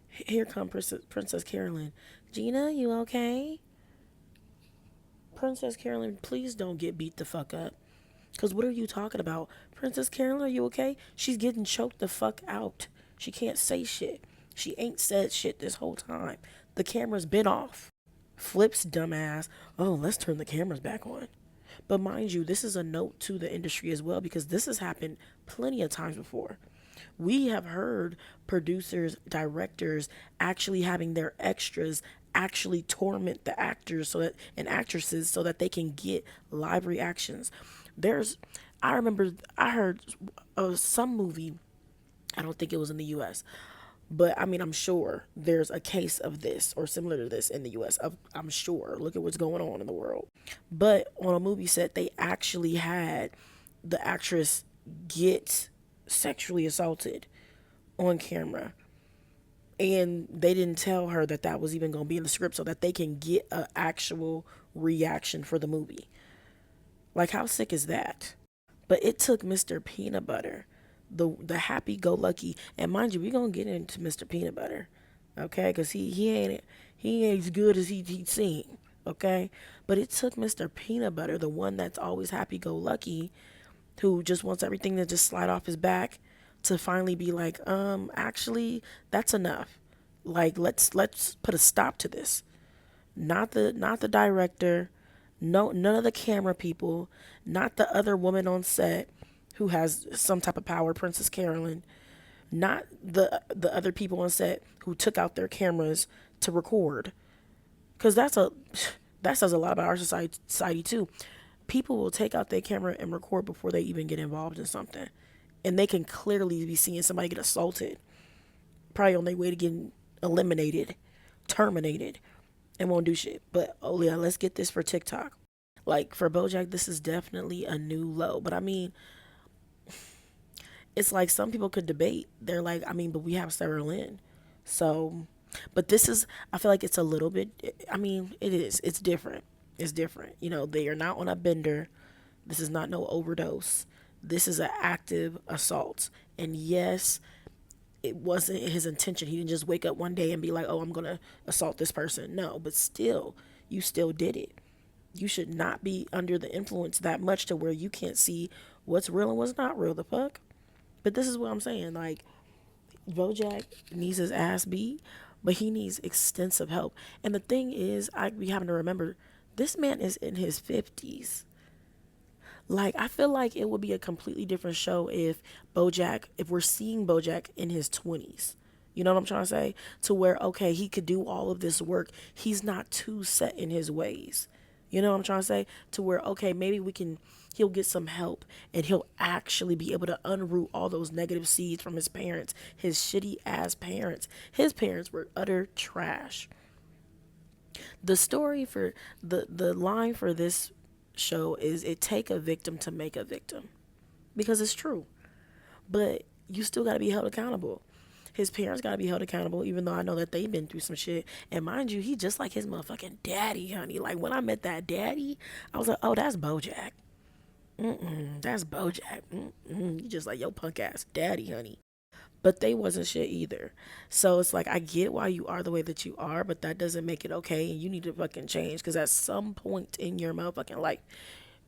Here come Princess Carolyn. Gina, you okay? Princess Carolyn, please don't get beat the fuck up. Because what are you talking about? Princess Carolyn, are you okay? She's getting choked the fuck out. She can't say shit. She ain't said shit this whole time. The camera's been off. Flip's dumbass. Oh, let's turn the cameras back on. But mind you, this is a note to the industry as well because this has happened plenty of times before. We have heard producers, directors actually having their extras actually torment the actors so that and actresses so that they can get live reactions. There's I remember I heard some movie, I don't think it was in the US, but I mean, I'm sure there's a case of this or similar to this in the US. I'm sure. Look at what's going on in the world. But on a movie set, they actually had the actress get sexually assaulted on camera. And they didn't tell her that that was even going to be in the script so that they can get an actual reaction for the movie. Like, how sick is that? But it took Mr. Peanut Butter, the happy-go-lucky, and mind you, we're gonna get into Mr. Peanut Butter, okay? Because he ain't as good as he seemed, okay? But it took Mr. Peanut Butter, the one that's always happy-go-lucky, who just wants everything to just slide off his back, to finally be like, actually, that's enough. Like, let's put a stop to this. Not the director, no, none of the camera people, not the other woman on set who has some type of power, Princess Carolyn, not the other people on set who took out their cameras to record, because that says a lot about our society too. People will take out their camera and record before they even get involved in something, and they can clearly be seeing somebody get assaulted, probably on their way to getting eliminated, terminated, and won't do shit. But oh yeah, let's get this for TikTok. Like for Bojack, this is definitely a new low. But I mean, it's like some people could debate. They're like, I mean, but we have Sarah Lynn. So, but this is, I feel like it's a little bit, I mean, it is. It's different. It's different. You know, they are not on a bender. This is not no overdose. This is an active assault. And yes, it wasn't his intention. He didn't just wake up one day and be like, oh, I'm going to assault this person. No, but still, you still did it. You should not be under the influence that much to where you can't see what's real and what's not real. The fuck? But this is what I'm saying. Like, Bojack needs his ass beat, but he needs extensive help. And the thing is, I be having to remember, this man is in his 50s. Like, I feel like it would be a completely different show if we're seeing Bojack in his 20s. You know what I'm trying to say? To where, okay, he could do all of this work. He's not too set in his ways. You know what I'm trying to say? To where, okay, maybe he'll get some help and he'll actually be able to unroot all those negative seeds from his parents, his shitty ass parents. His parents were utter trash. The story for the line for this show is it take a victim to make a victim, because it's true. But you still got to be held accountable. His parents got to be held accountable, even though I know that they've been through some shit. And mind you, he just like his motherfucking daddy, honey. Like, when I met that daddy, I was like, oh, that's Bojack. That's Bojack. You just like your punk ass daddy, honey. But they wasn't shit either. So it's like, I get why you are the way that you are, but that doesn't make it okay. And you need to fucking change. Because at some point in your motherfucking life,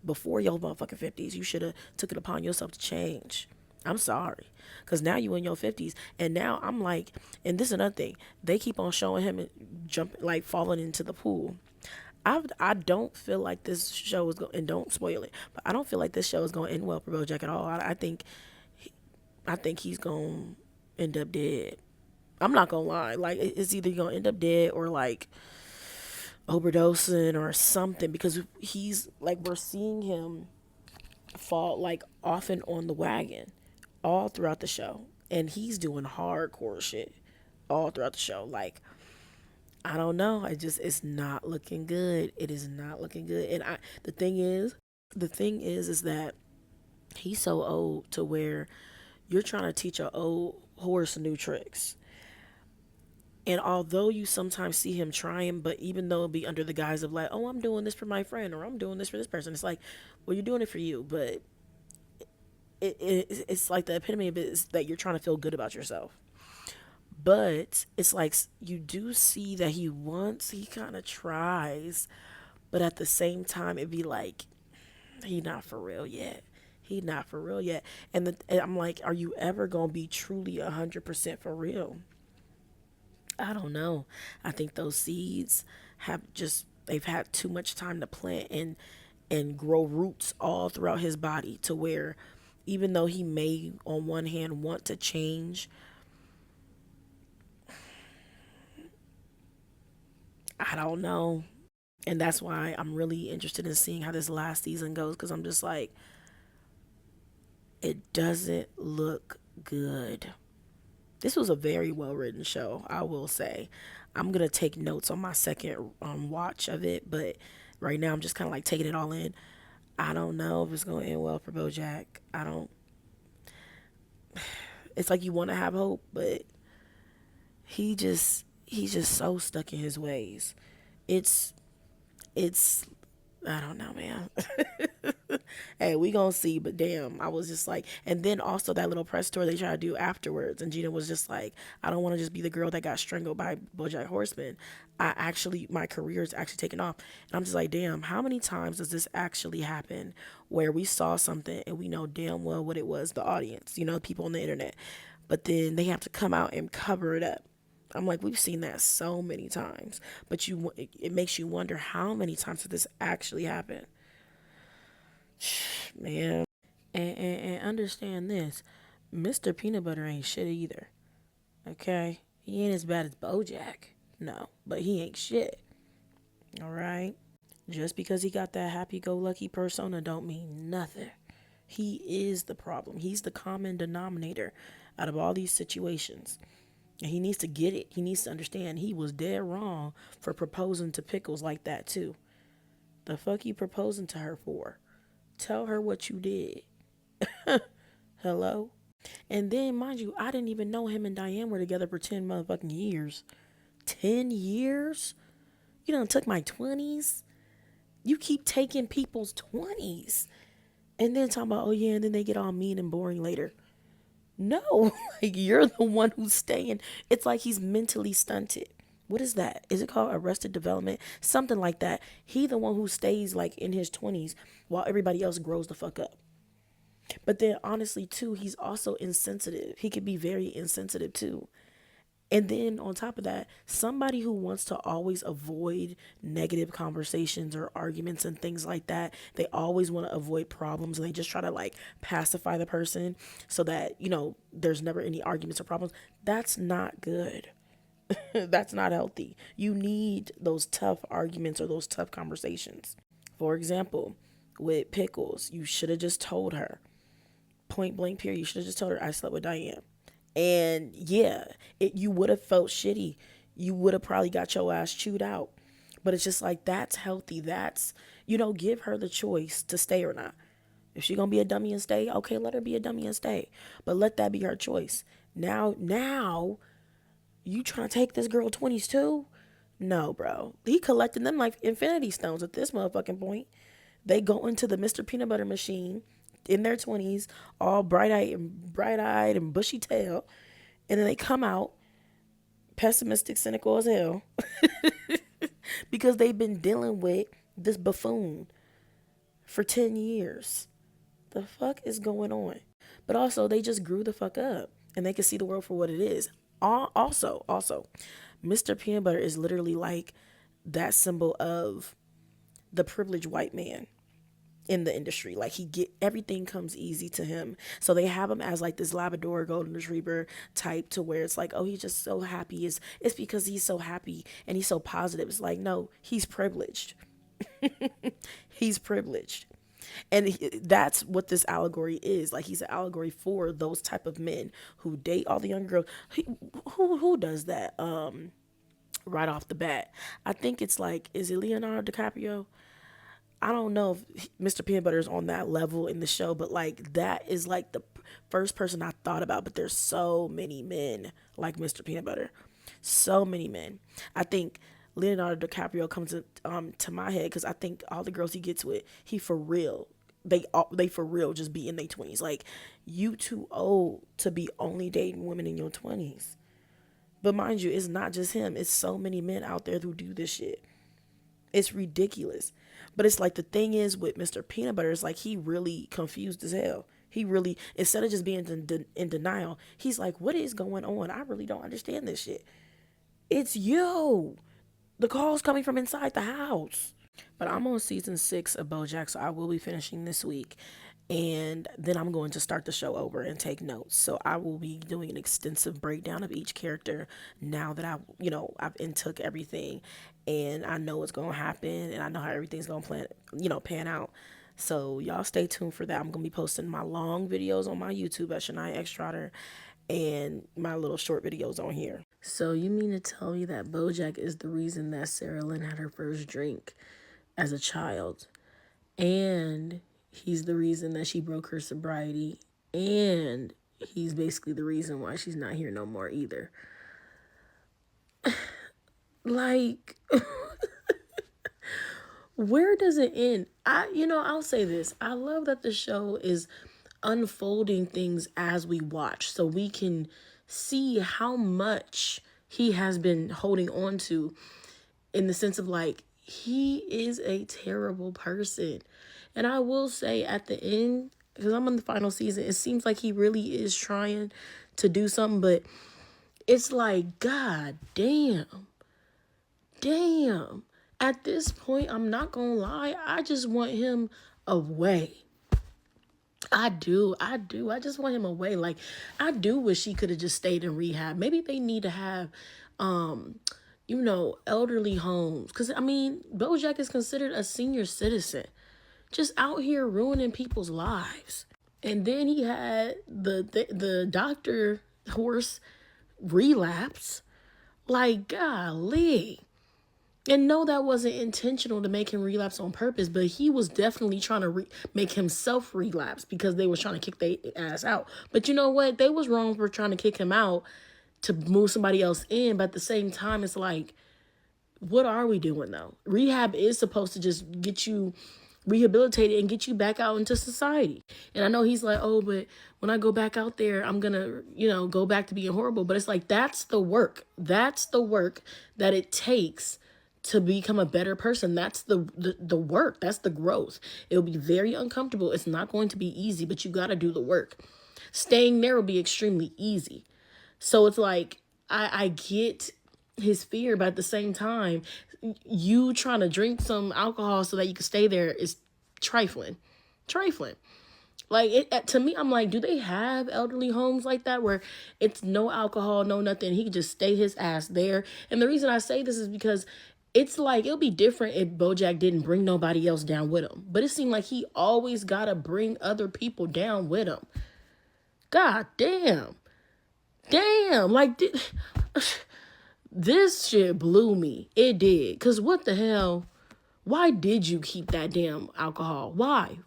before your motherfucking 50s, you should have took it upon yourself to change. I'm sorry. Because now you in your 50s. And now I'm like, and this is another thing. They keep on showing him jumping, like falling into the pool. I don't feel like this show is going, and don't spoil it, but I don't feel like this show is going to end well for Bojack at all. I think he's going to end up dead. I'm not going to lie. Like, it's either going to end up dead or like overdosing or something, because he's like, we're seeing him fall like off and on the wagon all throughout the show, and he's doing hardcore shit all throughout the show. Like, I don't know. It's not looking good. It is not looking good. And the thing is that he's so old to where you're trying to teach an old horse new tricks. And although you sometimes see him trying, but even though it be under the guise of like, oh, I'm doing this for my friend or I'm doing this for this person, it's like, well, you're doing it for you, but it's like the epitome of it is that you're trying to feel good about yourself. But it's like you do see that he kind of tries, but at the same time, it'd be like, he not for real yet. He not for real yet. And I'm like, are you ever going to be truly 100% for real? I don't know. I think those seeds they've had too much time to plant and grow roots all throughout his body to where even though he may on one hand want to change, I don't know. And that's why I'm really interested in seeing how this last season goes because I'm just like, it doesn't look good. This was a very well written show, I will say. I'm gonna take notes on my second watch of it, but right now I'm just kind of like taking it all in. I don't know if it's gonna end well for BoJack. I don't. It's like you want to have hope, but he's just so stuck in his ways. It's it's I don't know, man. Hey, we gonna see, but damn, I was just like, and then also that little press tour they tried to do afterwards, and Gina was just like, I don't want to just be the girl that got strangled by BoJack Horseman. My career is actually taking off, and I'm just like, damn, how many times does this actually happen, where we saw something and we know damn well what it was, the audience, people on the internet, but then they have to come out and cover it up. I'm like, we've seen that so many times, but it makes you wonder how many times did this actually happen, man. And understand this, Mr. Peanut Butter ain't shit either. Okay, he ain't as bad as BoJack, no, but he ain't shit. All right, just because he got that happy-go-lucky persona don't mean nothing. He is the problem. He's the common denominator out of all these situations. And he needs to get it. He needs to understand he was dead wrong for proposing to Pickles like that too. The fuck you proposing to her for? Tell her what you did. Hello? And then, mind you, I didn't even know him and Diane were together for 10 motherfucking years. 10 years? You done took my 20s? You keep taking people's 20s. And then talking about, oh yeah, and then they get all mean and boring later. No, like you're the one who's staying. It's like he's mentally stunted. What is that? Is it called arrested development? Something like that. He the one who stays like in his 20s while everybody else grows the fuck up. But then honestly too, he's also insensitive. He could be very insensitive too. And then on top of that, somebody who wants to always avoid negative conversations or arguments and things like that, they always want to avoid problems and they just try to like pacify the person so that, there's never any arguments or problems. That's not good. That's not healthy. You need those tough arguments or those tough conversations. For example, with Pickles, you should have just told her, point blank period, you should have just told her I slept with Diane. And yeah, you would have felt shitty. You would have probably got your ass chewed out. But it's just like, that's healthy. That's, give her the choice to stay or not. If she gonna be a dummy and stay, okay, let her be a dummy and stay. But let that be her choice. Now, you trying to take this girl 20s too? No, bro. He collecting them like infinity stones at this motherfucking point. They go into the Mr. Peanut Butter machine in their 20s, all bright-eyed and bushy tail, and then they come out pessimistic, cynical as hell because they've been dealing with this buffoon for 10 years. The fuck is going on? But also, they just grew the fuck up and they can see the world for what it is. Also, Mr. Peanut Butter is literally like that symbol of the privileged white man in the industry. Like everything comes easy to him. So they have him as like this Labrador golden retriever type to where it's like, oh, he's just so happy. It's because he's so happy and he's so positive. It's like, no, he's privileged. He's privileged. And that's what this allegory is. Like, he's an allegory for those type of men who date all the young girls. Who does that? right off the bat. I think it's like, is it Leonardo DiCaprio? I don't know if Mr. Peanut Butter is on that level in the show, but like that is like the first person I thought about. But there's so many men like Mr. Peanut Butter, so many men. I think Leonardo DiCaprio comes to my head because I think all the girls he gets with, he for real. They for real just be in their 20s. Like, you too old to be only dating women in your 20s. But mind you, it's not just him. It's so many men out there who do this shit. It's ridiculous. But it's like the thing is with Mr. Peanut Butter, it's like he really confused as hell. He really, instead of just being in denial, he's like, what is going on? I really don't understand this shit. It's you. The call's coming from inside the house. But I'm on season 6 of Bojack, so I will be finishing this week. And then I'm going to start the show over and take notes. So I will be doing an extensive breakdown of each character now that I've intook everything and I know what's going to happen and I know how everything's going to pan out. So y'all stay tuned for that. I'm going to be posting my long videos on my YouTube at Shania X Trotter and my little short videos on here. So you mean to tell me that Bojack is the reason that Sarah Lynn had her first drink as a child, and he's the reason that she broke her sobriety, and he's basically the reason why she's not here no more either? Like, where does it end? I'll say this. I love that the show is unfolding things as we watch so we can see how much he has been holding on to, in the sense of like, he is a terrible person. And I will say at the end, because I'm on the final season, it seems like he really is trying to do something, but it's like, God damn. At this point, I'm not gonna lie, I just want him away. I do. I just want him away. Like, I do wish he could have just stayed in rehab. Maybe they need to have, elderly homes. Because, Bojack is considered a senior citizen. Just out here ruining people's lives. And then he had the doctor horse relapse. Like, golly. And no, that wasn't intentional to make him relapse on purpose, but he was definitely trying to make himself relapse because they were trying to kick their ass out. But you know what? They was wrong for trying to kick him out to move somebody else in. But at the same time, it's like, what are we doing though? Rehab is supposed to just get you rehabilitated and get you back out into society. And I know he's like, oh, but when I go back out there, I'm going to, go back to being horrible. But it's like, that's the work. That's the work that it takes to become a better person. That's the work. That's the growth. It'll be very uncomfortable. It's not going to be easy, but you got to do the work. Staying there will be extremely easy. So it's like, I get his fear, but at the same time, you trying to drink some alcohol so that you can stay there is trifling. Like, to me, I'm like, do they have elderly homes like that where it's no alcohol, no nothing? He can just stay his ass there. And the reason I say this is because it's like, it'll be different if Bojack didn't bring nobody else down with him. But it seemed like he always got to bring other people down with him. God damn. Like, this shit blew me. It did. Because what the hell? Why did you keep that damn alcohol? Why?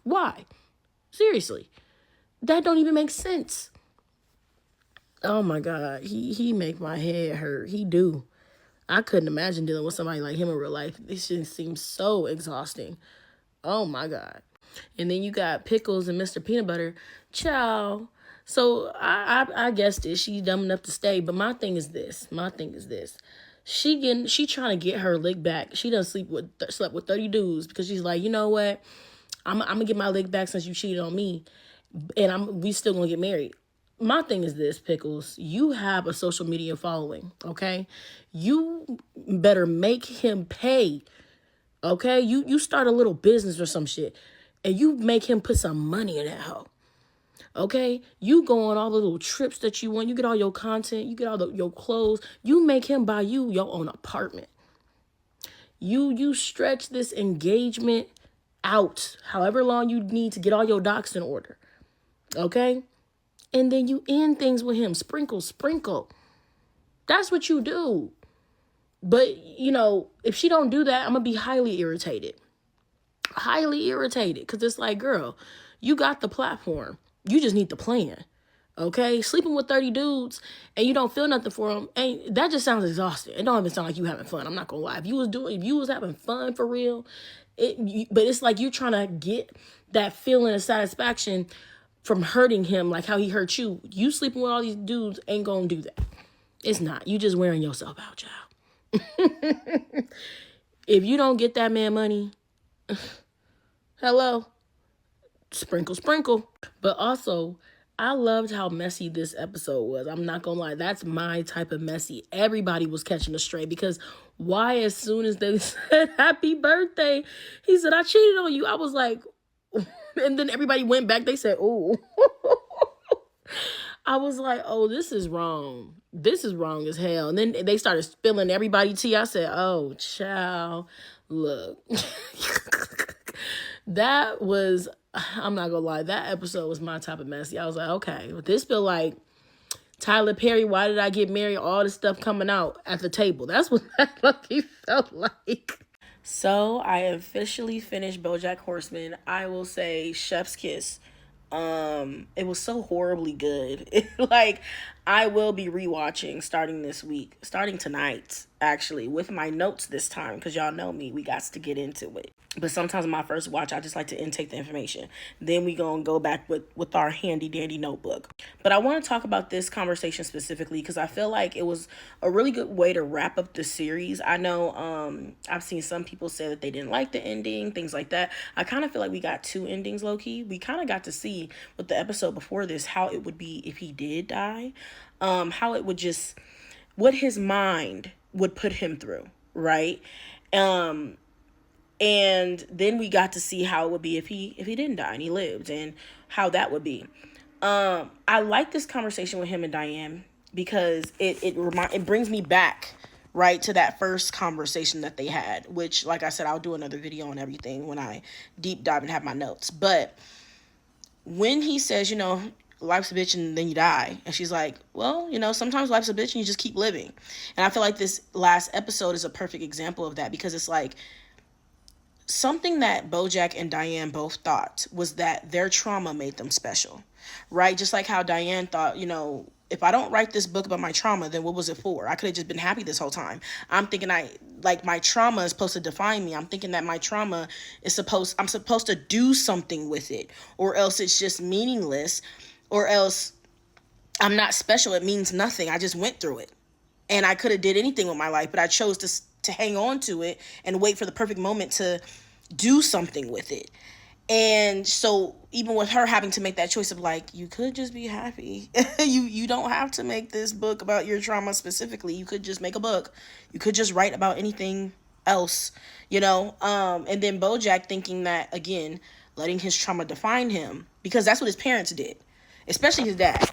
Seriously. That don't even make sense. Oh my God. He make my head hurt. He do. I couldn't imagine dealing with somebody like him in real life. This shit seems so exhausting. Oh my God. And then you got Pickles and Mr. Peanut Butter. Ciao. So I guess this. She's dumb enough to stay. But my thing is this. She trying to get her lick back. She done slept with 30 dudes because she's like, you know what? I'm gonna get my lick back since you cheated on me, and we still gonna get married. My thing is this, Pickles. You have a social media following, okay? You better make him pay, okay? You start a little business or some shit, and you make him put some money in that hoe, okay? You go on all the little trips that you want. You get all your content. You get all your clothes. You make him buy you your own apartment. You stretch this engagement out however long you need to get all your docs in order, okay? And then you end things with him. Sprinkle. That's what you do. But, if she don't do that, I'm going to be highly irritated. Highly irritated. Because it's like, girl, you got the platform. You just need the plan. Okay? Sleeping with 30 dudes and you don't feel nothing for them, that just sounds exhausting. It don't even sound like you having fun. I'm not going to lie. If you was having fun for real, but it's like you trying to get that feeling of satisfaction from hurting him like how he hurt you. You sleeping with all these dudes ain't going to do that. It's not. You just wearing yourself out, child. If you don't get that man money, hello, sprinkle, sprinkle. But also, I loved how messy this episode was. I'm not gonna lie, that's my type of messy. Everybody was catching a stray because why, as soon as they said happy birthday, he said, I cheated on you. I was like, and then everybody went back. They said, oh. I was like, oh, this is wrong. This is wrong as hell. And then they started spilling everybody tea. I said, oh, child, look. That was, I'm not gonna lie, that episode was my type of messy. I was like, okay, this feel like Tyler Perry, Why Did I Get Married? All this stuff coming out at the table. That's what that lucky felt like. So I officially finished Bojack Horseman. I will say chef's kiss. It was so horribly good. Like, I will be rewatching starting tonight, actually, with my notes this time, because y'all know me, we got to get into it. But sometimes my first watch, I just like to intake the information. Then we gonna go back with our handy dandy notebook. But I want to talk about this conversation specifically because I feel like it was a really good way to wrap up the series. I know I've seen some people say that they didn't like the ending, things like that. I kind of feel like we got two endings, low-key. We kind of got to see with the episode before this how it would be if he did die. How it would just, what his mind would put him through, right? And then we got to see how it would be if he didn't die and he lived, and how that would be. I like this conversation with him and Diane because it brings me back right to that first conversation that they had, which, like I said, I'll do another video on everything when I deep dive and have my notes. But when he says, life's a bitch and then you die, and she's like, well, sometimes life's a bitch and you just keep living. And I feel like this last episode is a perfect example of that, because it's like, something that Bojack and Diane both thought was that their trauma made them special, right? Just like how Diane thought, if I don't write this book about my trauma, then what was it for? I could have just been happy this whole time. I'm thinking my trauma is supposed to define me. I'm thinking that my trauma I'm supposed to do something with it, or else it's just meaningless, or else I'm not special. It means nothing. I just went through it. And I could have did anything with my life, but I chose to hang on to it and wait for the perfect moment to do something with it. And so even with her having to make that choice of like, you could just be happy. you don't have to make this book about your trauma specifically. You could just make a book. You could just write about anything else, and then Bojack thinking that, again, letting his trauma define him, because that's what his parents did, especially his dad.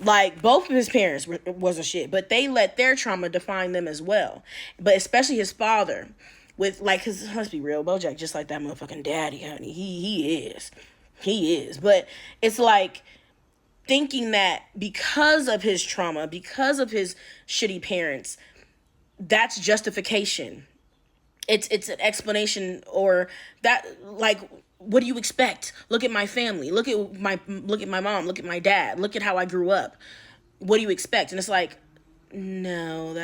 Like, both of his parents wasn't shit, but they let their trauma define them as well. But especially his father, with, like, cause let's be real, Bojack just like that motherfucking daddy, honey. He is. But it's like thinking that because of his trauma, because of his shitty parents, that's justification. It's an explanation, or that, like, what do you expect? Look at my family. Look at my mom. Look at my dad. Look at how I grew up. What do you expect? And it's like, no,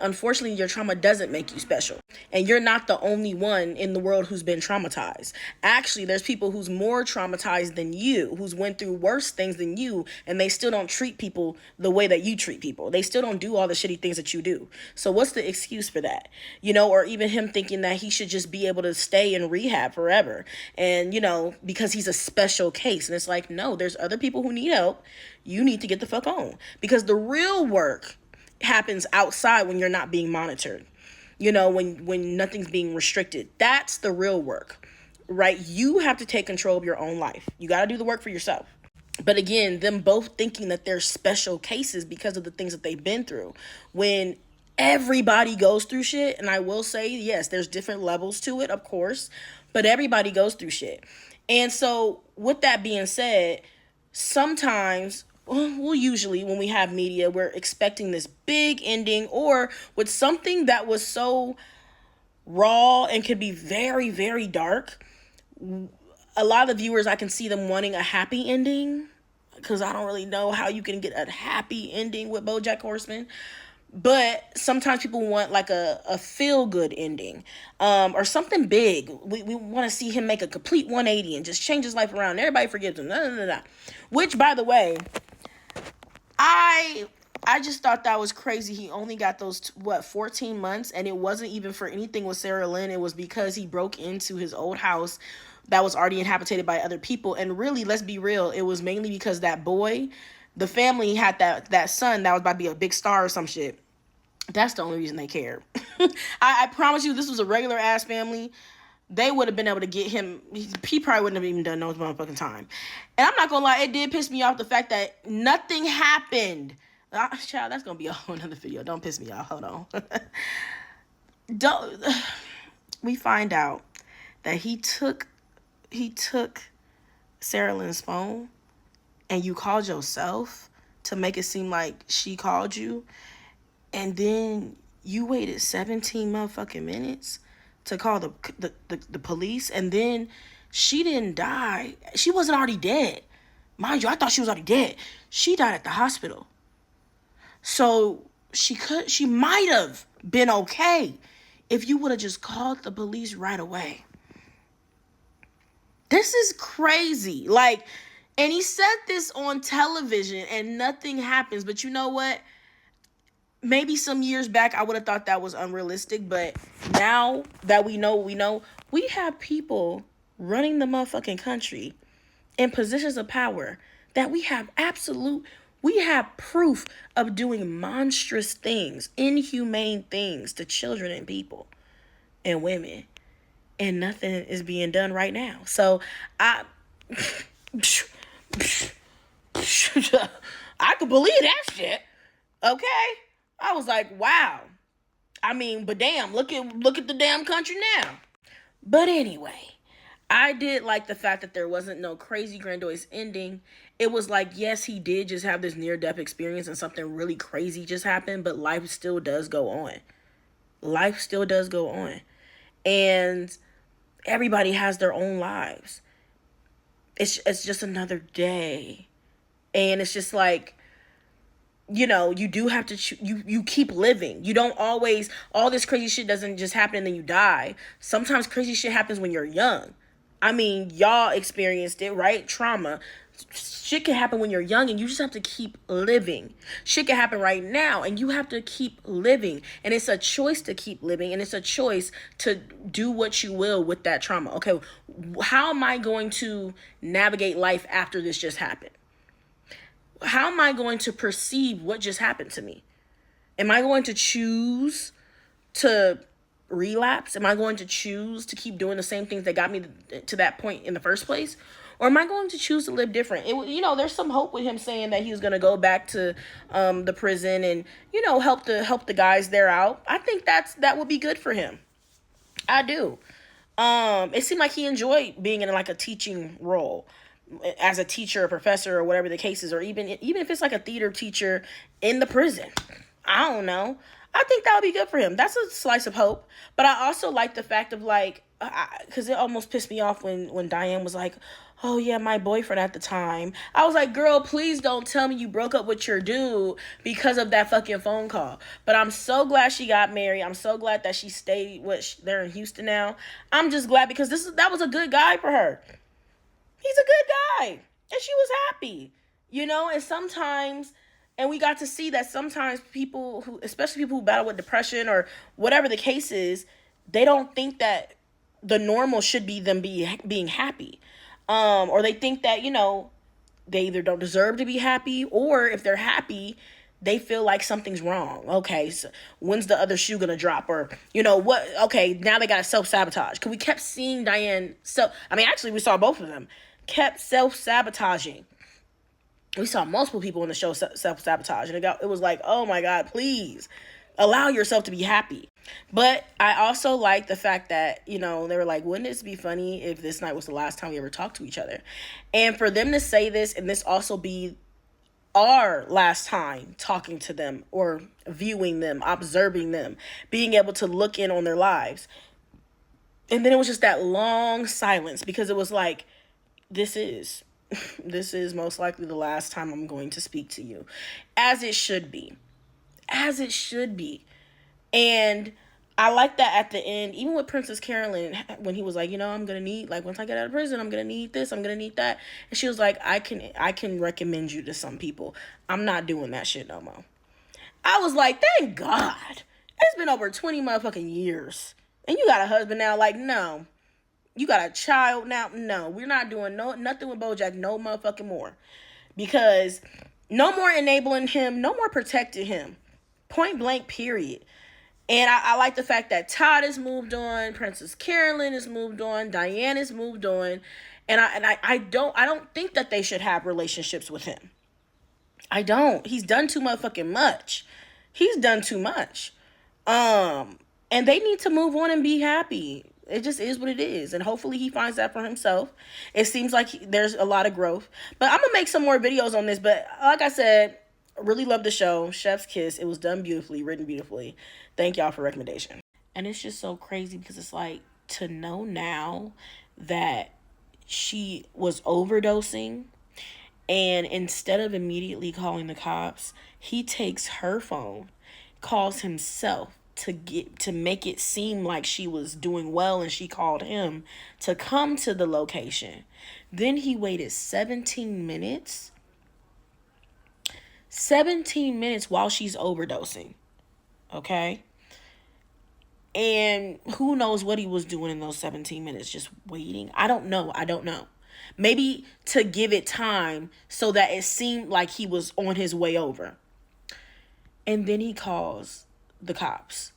unfortunately, your trauma doesn't make you special. And you're not the only one in the world who's been traumatized. Actually, there's people who's more traumatized than you, who's went through worse things than you, and they still don't treat people the way that you treat people. They still don't do all the shitty things that you do. So what's the excuse for that? Or even him thinking that he should just be able to stay in rehab forever. And, because he's a special case. And it's like, no, there's other people who need help. You need to get the fuck on. Because the real work happens outside when you're not being monitored, when nothing's being restricted. That's the real work, right? You have to take control of your own life. You got to do the work for yourself. But again, them both thinking that they're special cases because of the things that they've been through, when everybody goes through shit. And I will say, yes, there's different levels to it, of course, but everybody goes through shit. And so with that being said, sometimes well, usually when we have media, we're expecting this big ending, or with something that was so raw and could be very, very dark. A lot of the viewers, I can see them wanting a happy ending, because I don't really know how you can get a happy ending with Bojack Horseman. But sometimes people want like a feel good ending, or something big. We want to see him make a complete 180 and just change his life around. Everybody forgives him. Nah, nah, nah, nah. Which, by the way, I just thought that was crazy. He only got those 14 months, and it wasn't even for anything with Sarah Lynn. It was because he broke into his old house that was already inhabited by other people. And really, let's be real, it was mainly because that boy, the family had that son that was about to be a big star or some shit. That's the only reason they cared. I promise you, this was a regular ass family. They would have been able to get him. He probably wouldn't have even done no motherfucking time. And I'm not gonna lie, it did piss me off the fact that nothing happened. Child, that's gonna be a whole nother video. Don't piss me off. Hold on. Don't. We find out that he took Sarah Lynn's phone, and you called yourself to make it seem like she called you, and then you waited 17 motherfucking minutes to call the police, and then she didn't die. She wasn't already dead. Mind you, I thought she was already dead. She died at the hospital. So she might have been okay if you would have just called the police right away. This is crazy. Like, and he said this on television and nothing happens. But you know what? Maybe some years back I would have thought that was unrealistic, but now that we know what we know, we have people running the motherfucking country in positions of power that we have proof of doing monstrous things, inhumane things to children and people and women, and nothing is being done right now. So I could believe that shit. Okay? I was like, wow. I mean, but damn, look at the damn country now. But anyway, I did like the fact that there wasn't no crazy grandiose ending. It was like, yes, he did just have this near-death experience and something really crazy just happened, but life still does go on. Life still does go on. And everybody has their own lives. It's just another day. And it's just like, you know, you do have to, you keep living. You don't always, all this crazy shit doesn't just happen and then you die. Sometimes crazy shit happens when you're young. I mean, y'all experienced it, right? Trauma. Shit can happen when you're young and you just have to keep living. Shit can happen right now and you have to keep living. And it's a choice to keep living, and it's a choice to do what you will with that trauma. Okay, how am I going to navigate life after this just happened? How am I going to perceive what just happened to me? Am I going to choose to relapse? Am I going to choose to keep doing the same things that got me to that point in the first place? Or am I going to choose to live different? There's some hope with him saying that he was going to go back to the prison and, help the guys there out. I think that would be good for him. I do. It seemed like he enjoyed being in like a teaching role, as a teacher, a professor, or whatever the case is, or even if it's like a theater teacher in the prison. I don't know. I think that would be good for him. That's a slice of hope. But I also like the fact of like, because it almost pissed me off when Diane was like, oh yeah, my boyfriend at the time. I was like, girl, please don't tell me you broke up with your dude because of that fucking phone call. But I'm so glad she got married. I'm so glad that she stayed they're in Houston now. I'm just glad because that was a good guy for her. He's a good guy. And she was happy. And sometimes, and we got to see that sometimes people who, especially people who battle with depression or whatever the case is, they don't think that the normal should be them being happy. Or they think that, they either don't deserve to be happy, or if they're happy, they feel like something's wrong. Okay, so when's the other shoe gonna drop? Or, what? Okay, now they gotta self-sabotage. Because we kept seeing Diane, actually we saw both of them, kept self-sabotaging. We saw multiple people in the show self-sabotage. And it was like, oh my God, please allow yourself to be happy. But I also like the fact that, they were like, wouldn't this be funny if this night was the last time we ever talked to each other? And for them to say this, and this also be our last time talking to them or viewing them, observing them, being able to look in on their lives. And then it was just that long silence because it was like, this is most likely the last time I'm going to speak to you. As it should be. As it should be. And I like that at the end, even with Princess Carolyn, when he was like, I'm going to need, like, once I get out of prison, I'm going to need this, I'm going to need that. And she was like, I can recommend you to some people. I'm not doing that shit no more. I was like, thank God. It's been over 20 motherfucking years. And you got a husband now. Like, no. You got a child now. No, we're not doing nothing with Bojack no motherfucking more. Because no more enabling him, no more protecting him. Point blank, period. And I like the fact that Todd has moved on, Princess Carolyn has moved on, Diane has moved on, and I don't think that they should have relationships with him. I don't. He's done too motherfucking much. He's done too much. And they need to move on and be happy. It just is what it is. And hopefully he finds that for himself. It seems like there's a lot of growth. But I'm going to make some more videos on this. But like I said, really love the show. Chef's Kiss. It was done beautifully, written beautifully. Thank y'all for recommendation. And it's just so crazy because it's like, to know now that she was overdosing, and instead of immediately calling the cops, he takes her phone, calls himself to make it seem like she was doing well, and she called him to come to the location. Then he waited 17 minutes. 17 minutes while she's overdosing. Okay? And who knows what he was doing in those 17 minutes, just waiting. I don't know. Maybe to give it time so that it seemed like he was on his way over. And then he calls the cops.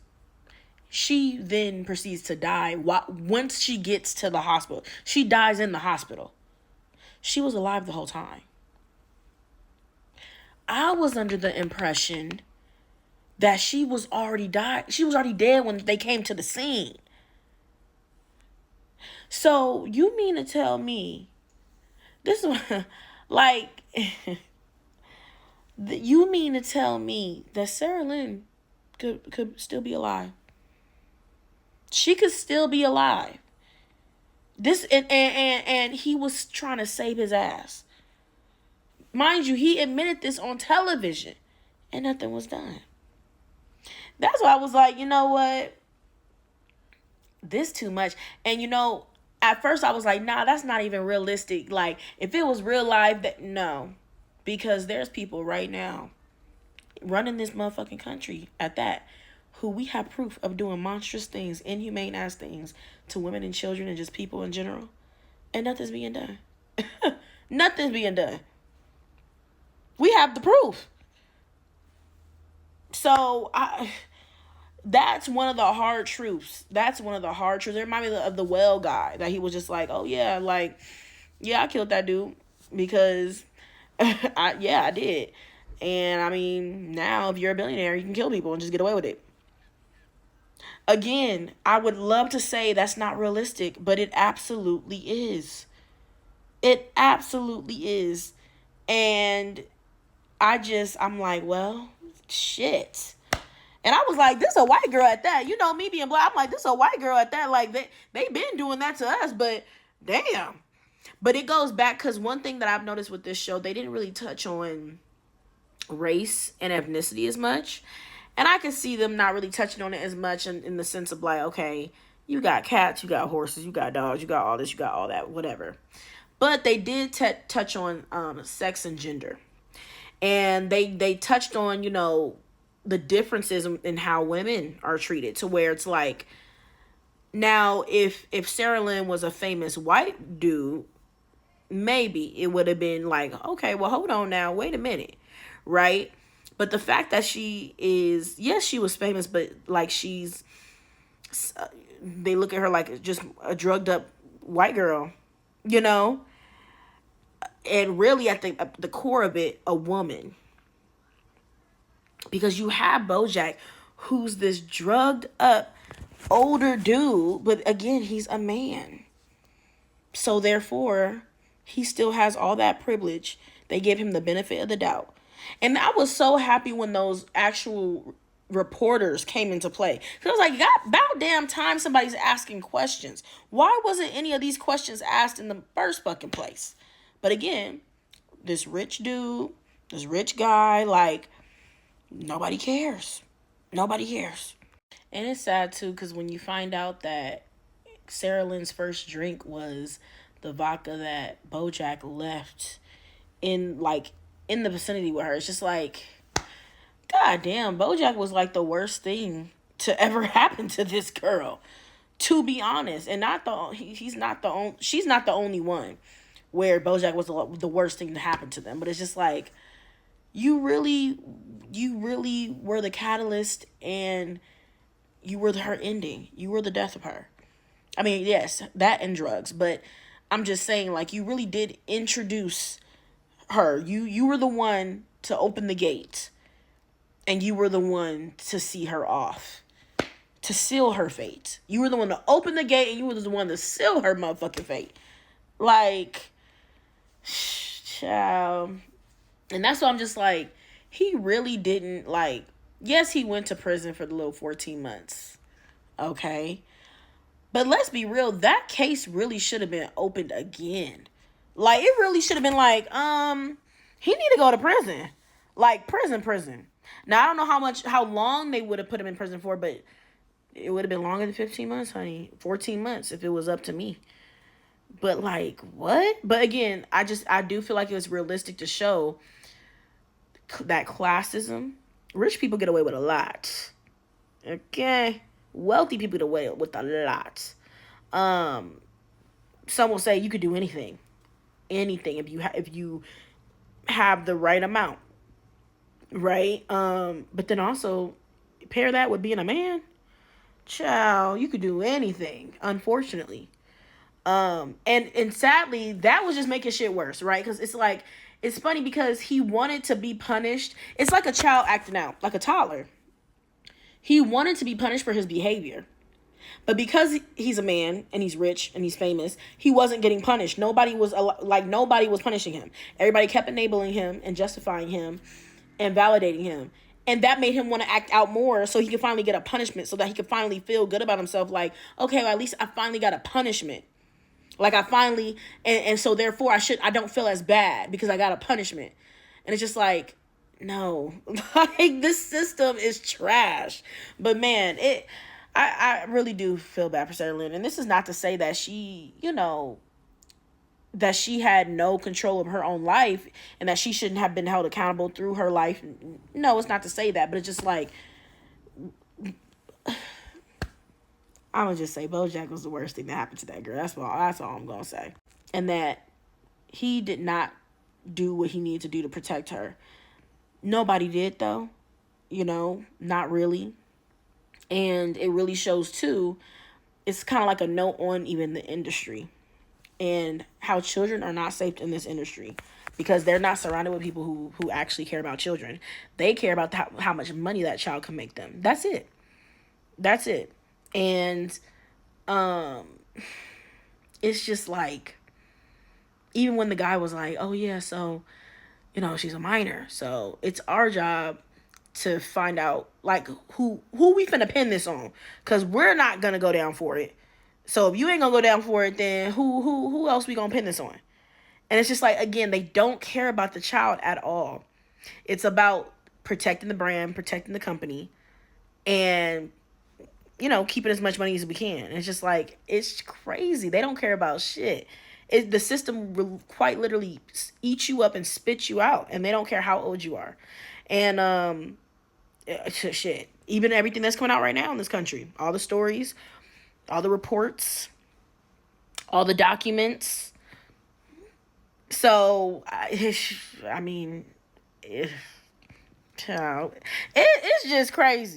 She then proceeds to die. Once she gets to the hospital, she dies in the hospital. She was alive the whole time. I was under the impression that she was already died. She was already dead when they came to the scene. So you mean to tell me this is like you mean to tell me that Sarah Lynn could still be alive? She could still be alive. This and he was trying to save his ass. Mind you, he admitted this on television and nothing was done. That's why I was like, you know what? This too much. And at first I was like, nah, that's not even realistic. Like, if it was real life, no. Because there's people right now running this motherfucking country at that, who we have proof of doing monstrous things, inhumane ass things to women and children and just people in general. And nothing's being done. Nothing's being done. We have the proof. So that's one of the hard truths. That's one of the hard truths. It reminded me of the well guy, that he was just like, oh yeah, I killed that dude because I did. And I mean, now if you're a billionaire, you can kill people and just get away with it. Again, I would love to say that's not realistic, but it absolutely is. It absolutely is. And I'm like, well, shit. And I was like, this a white girl at that. Me being black, I'm like, this a white girl at that. Like, they been doing that to us, but damn. But it goes back, because one thing that I've noticed with this show, they didn't really touch on race and ethnicity as much. And I can see them not really touching on it as much in the sense of like, okay, you got cats, you got horses, you got dogs, you got all this, you got all that, whatever. But they did touch on sex and gender. And they touched on, the differences in how women are treated, to where it's like, now if Sarah Lynn was a famous white dude, maybe it would have been like, okay, well, hold on now, wait a minute, right? But the fact that she is, yes, she was famous, but like they look at her like just a drugged up white girl, and really at the core of it, a woman. Because you have Bojack, who's this drugged up older dude, but again, he's a man. So therefore, he still has all that privilege. They give him the benefit of the doubt. And I was so happy when those actual reporters came into play. Because I was like, God, about damn time somebody's asking questions. Why wasn't any of these questions asked in the first fucking place? But again, this rich dude, this rich guy, like, nobody cares. Nobody cares. And it's sad too, because when you find out that Sarah Lynn's first drink was the vodka that Bojack left in the vicinity with her, it's just like, God damn, Bojack was like the worst thing to ever happen to this girl, to be honest. And she's not the only one where Bojack was the worst thing to happen to them. But it's just like, you really were the catalyst, and you were her ending. You were the death of her. I mean, yes, that and drugs, but I'm just saying, like, you really did introduce her. You were the one to open the gate, and you were the one to see her off, to seal her fate. You were the one to open the gate, and you were the one to seal her motherfucking fate. Like, child. And that's why I'm just like, he really didn't, like, yes, he went to prison for the little 14 months. Okay. But let's be real, that case really should have been opened again. Like, it really should have been like, he need to go to prison. Like, prison. Now, I don't know how long they would have put him in prison for, but it would have been longer than 15 months, honey. 14 months if it was up to me. But, like, what? But again, I do feel like it was realistic to show that classism. Rich people get away with a lot. Okay? Wealthy people get away with a lot. Some will say you could do anything if you have the right amount, right? But then also pair that with being a man, child, you could do anything, unfortunately. And sadly, that was just making shit worse, right? Because it's like, it's funny because he wanted to be punished. It's like a child acting out, like a toddler. He wanted to be punished for his behavior. But because he's a man and he's rich and he's famous, he wasn't getting punished. Nobody was punishing him. Everybody kept enabling him and justifying him and validating him. And that made him want to act out more so he could finally get a punishment, so that he could finally feel good about himself. Like, okay, well, at least I finally got a punishment. Like, I finally, and so therefore I don't feel as bad because I got a punishment. And it's just like, no, like, this system is trash. But man, I really do feel bad for Sarah Lynn. And this is not to say that she, that she had no control of her own life and that she shouldn't have been held accountable through her life. No, it's not to say that, but it's just like, I'm going to just say Bojack was the worst thing that happened to that girl. That's all I'm going to say. And that he did not do what he needed to do to protect her. Nobody did, though. Not really. And it really shows, too, it's kind of like a note on even the industry and how children are not safe in this industry because they're not surrounded with people who actually care about children. They care about how much money that child can make them. That's it. And it's just like, even when the guy was like, oh yeah, so, she's a minor, so it's our job to find out, like, who we finna pin this on, because we're not gonna go down for it. So if you ain't gonna go down for it, then who else we gonna pin this on? And it's just like, again, they don't care about the child at all. It's about protecting the brand, protecting the company, and keeping as much money as we can. And it's just like, it's crazy. They don't care about shit. The system will quite literally eat you up and spit you out, and they don't care how old you are. And shit, even everything that's coming out right now in this country, all the stories, all the reports, all the documents. So I mean, it's just crazy.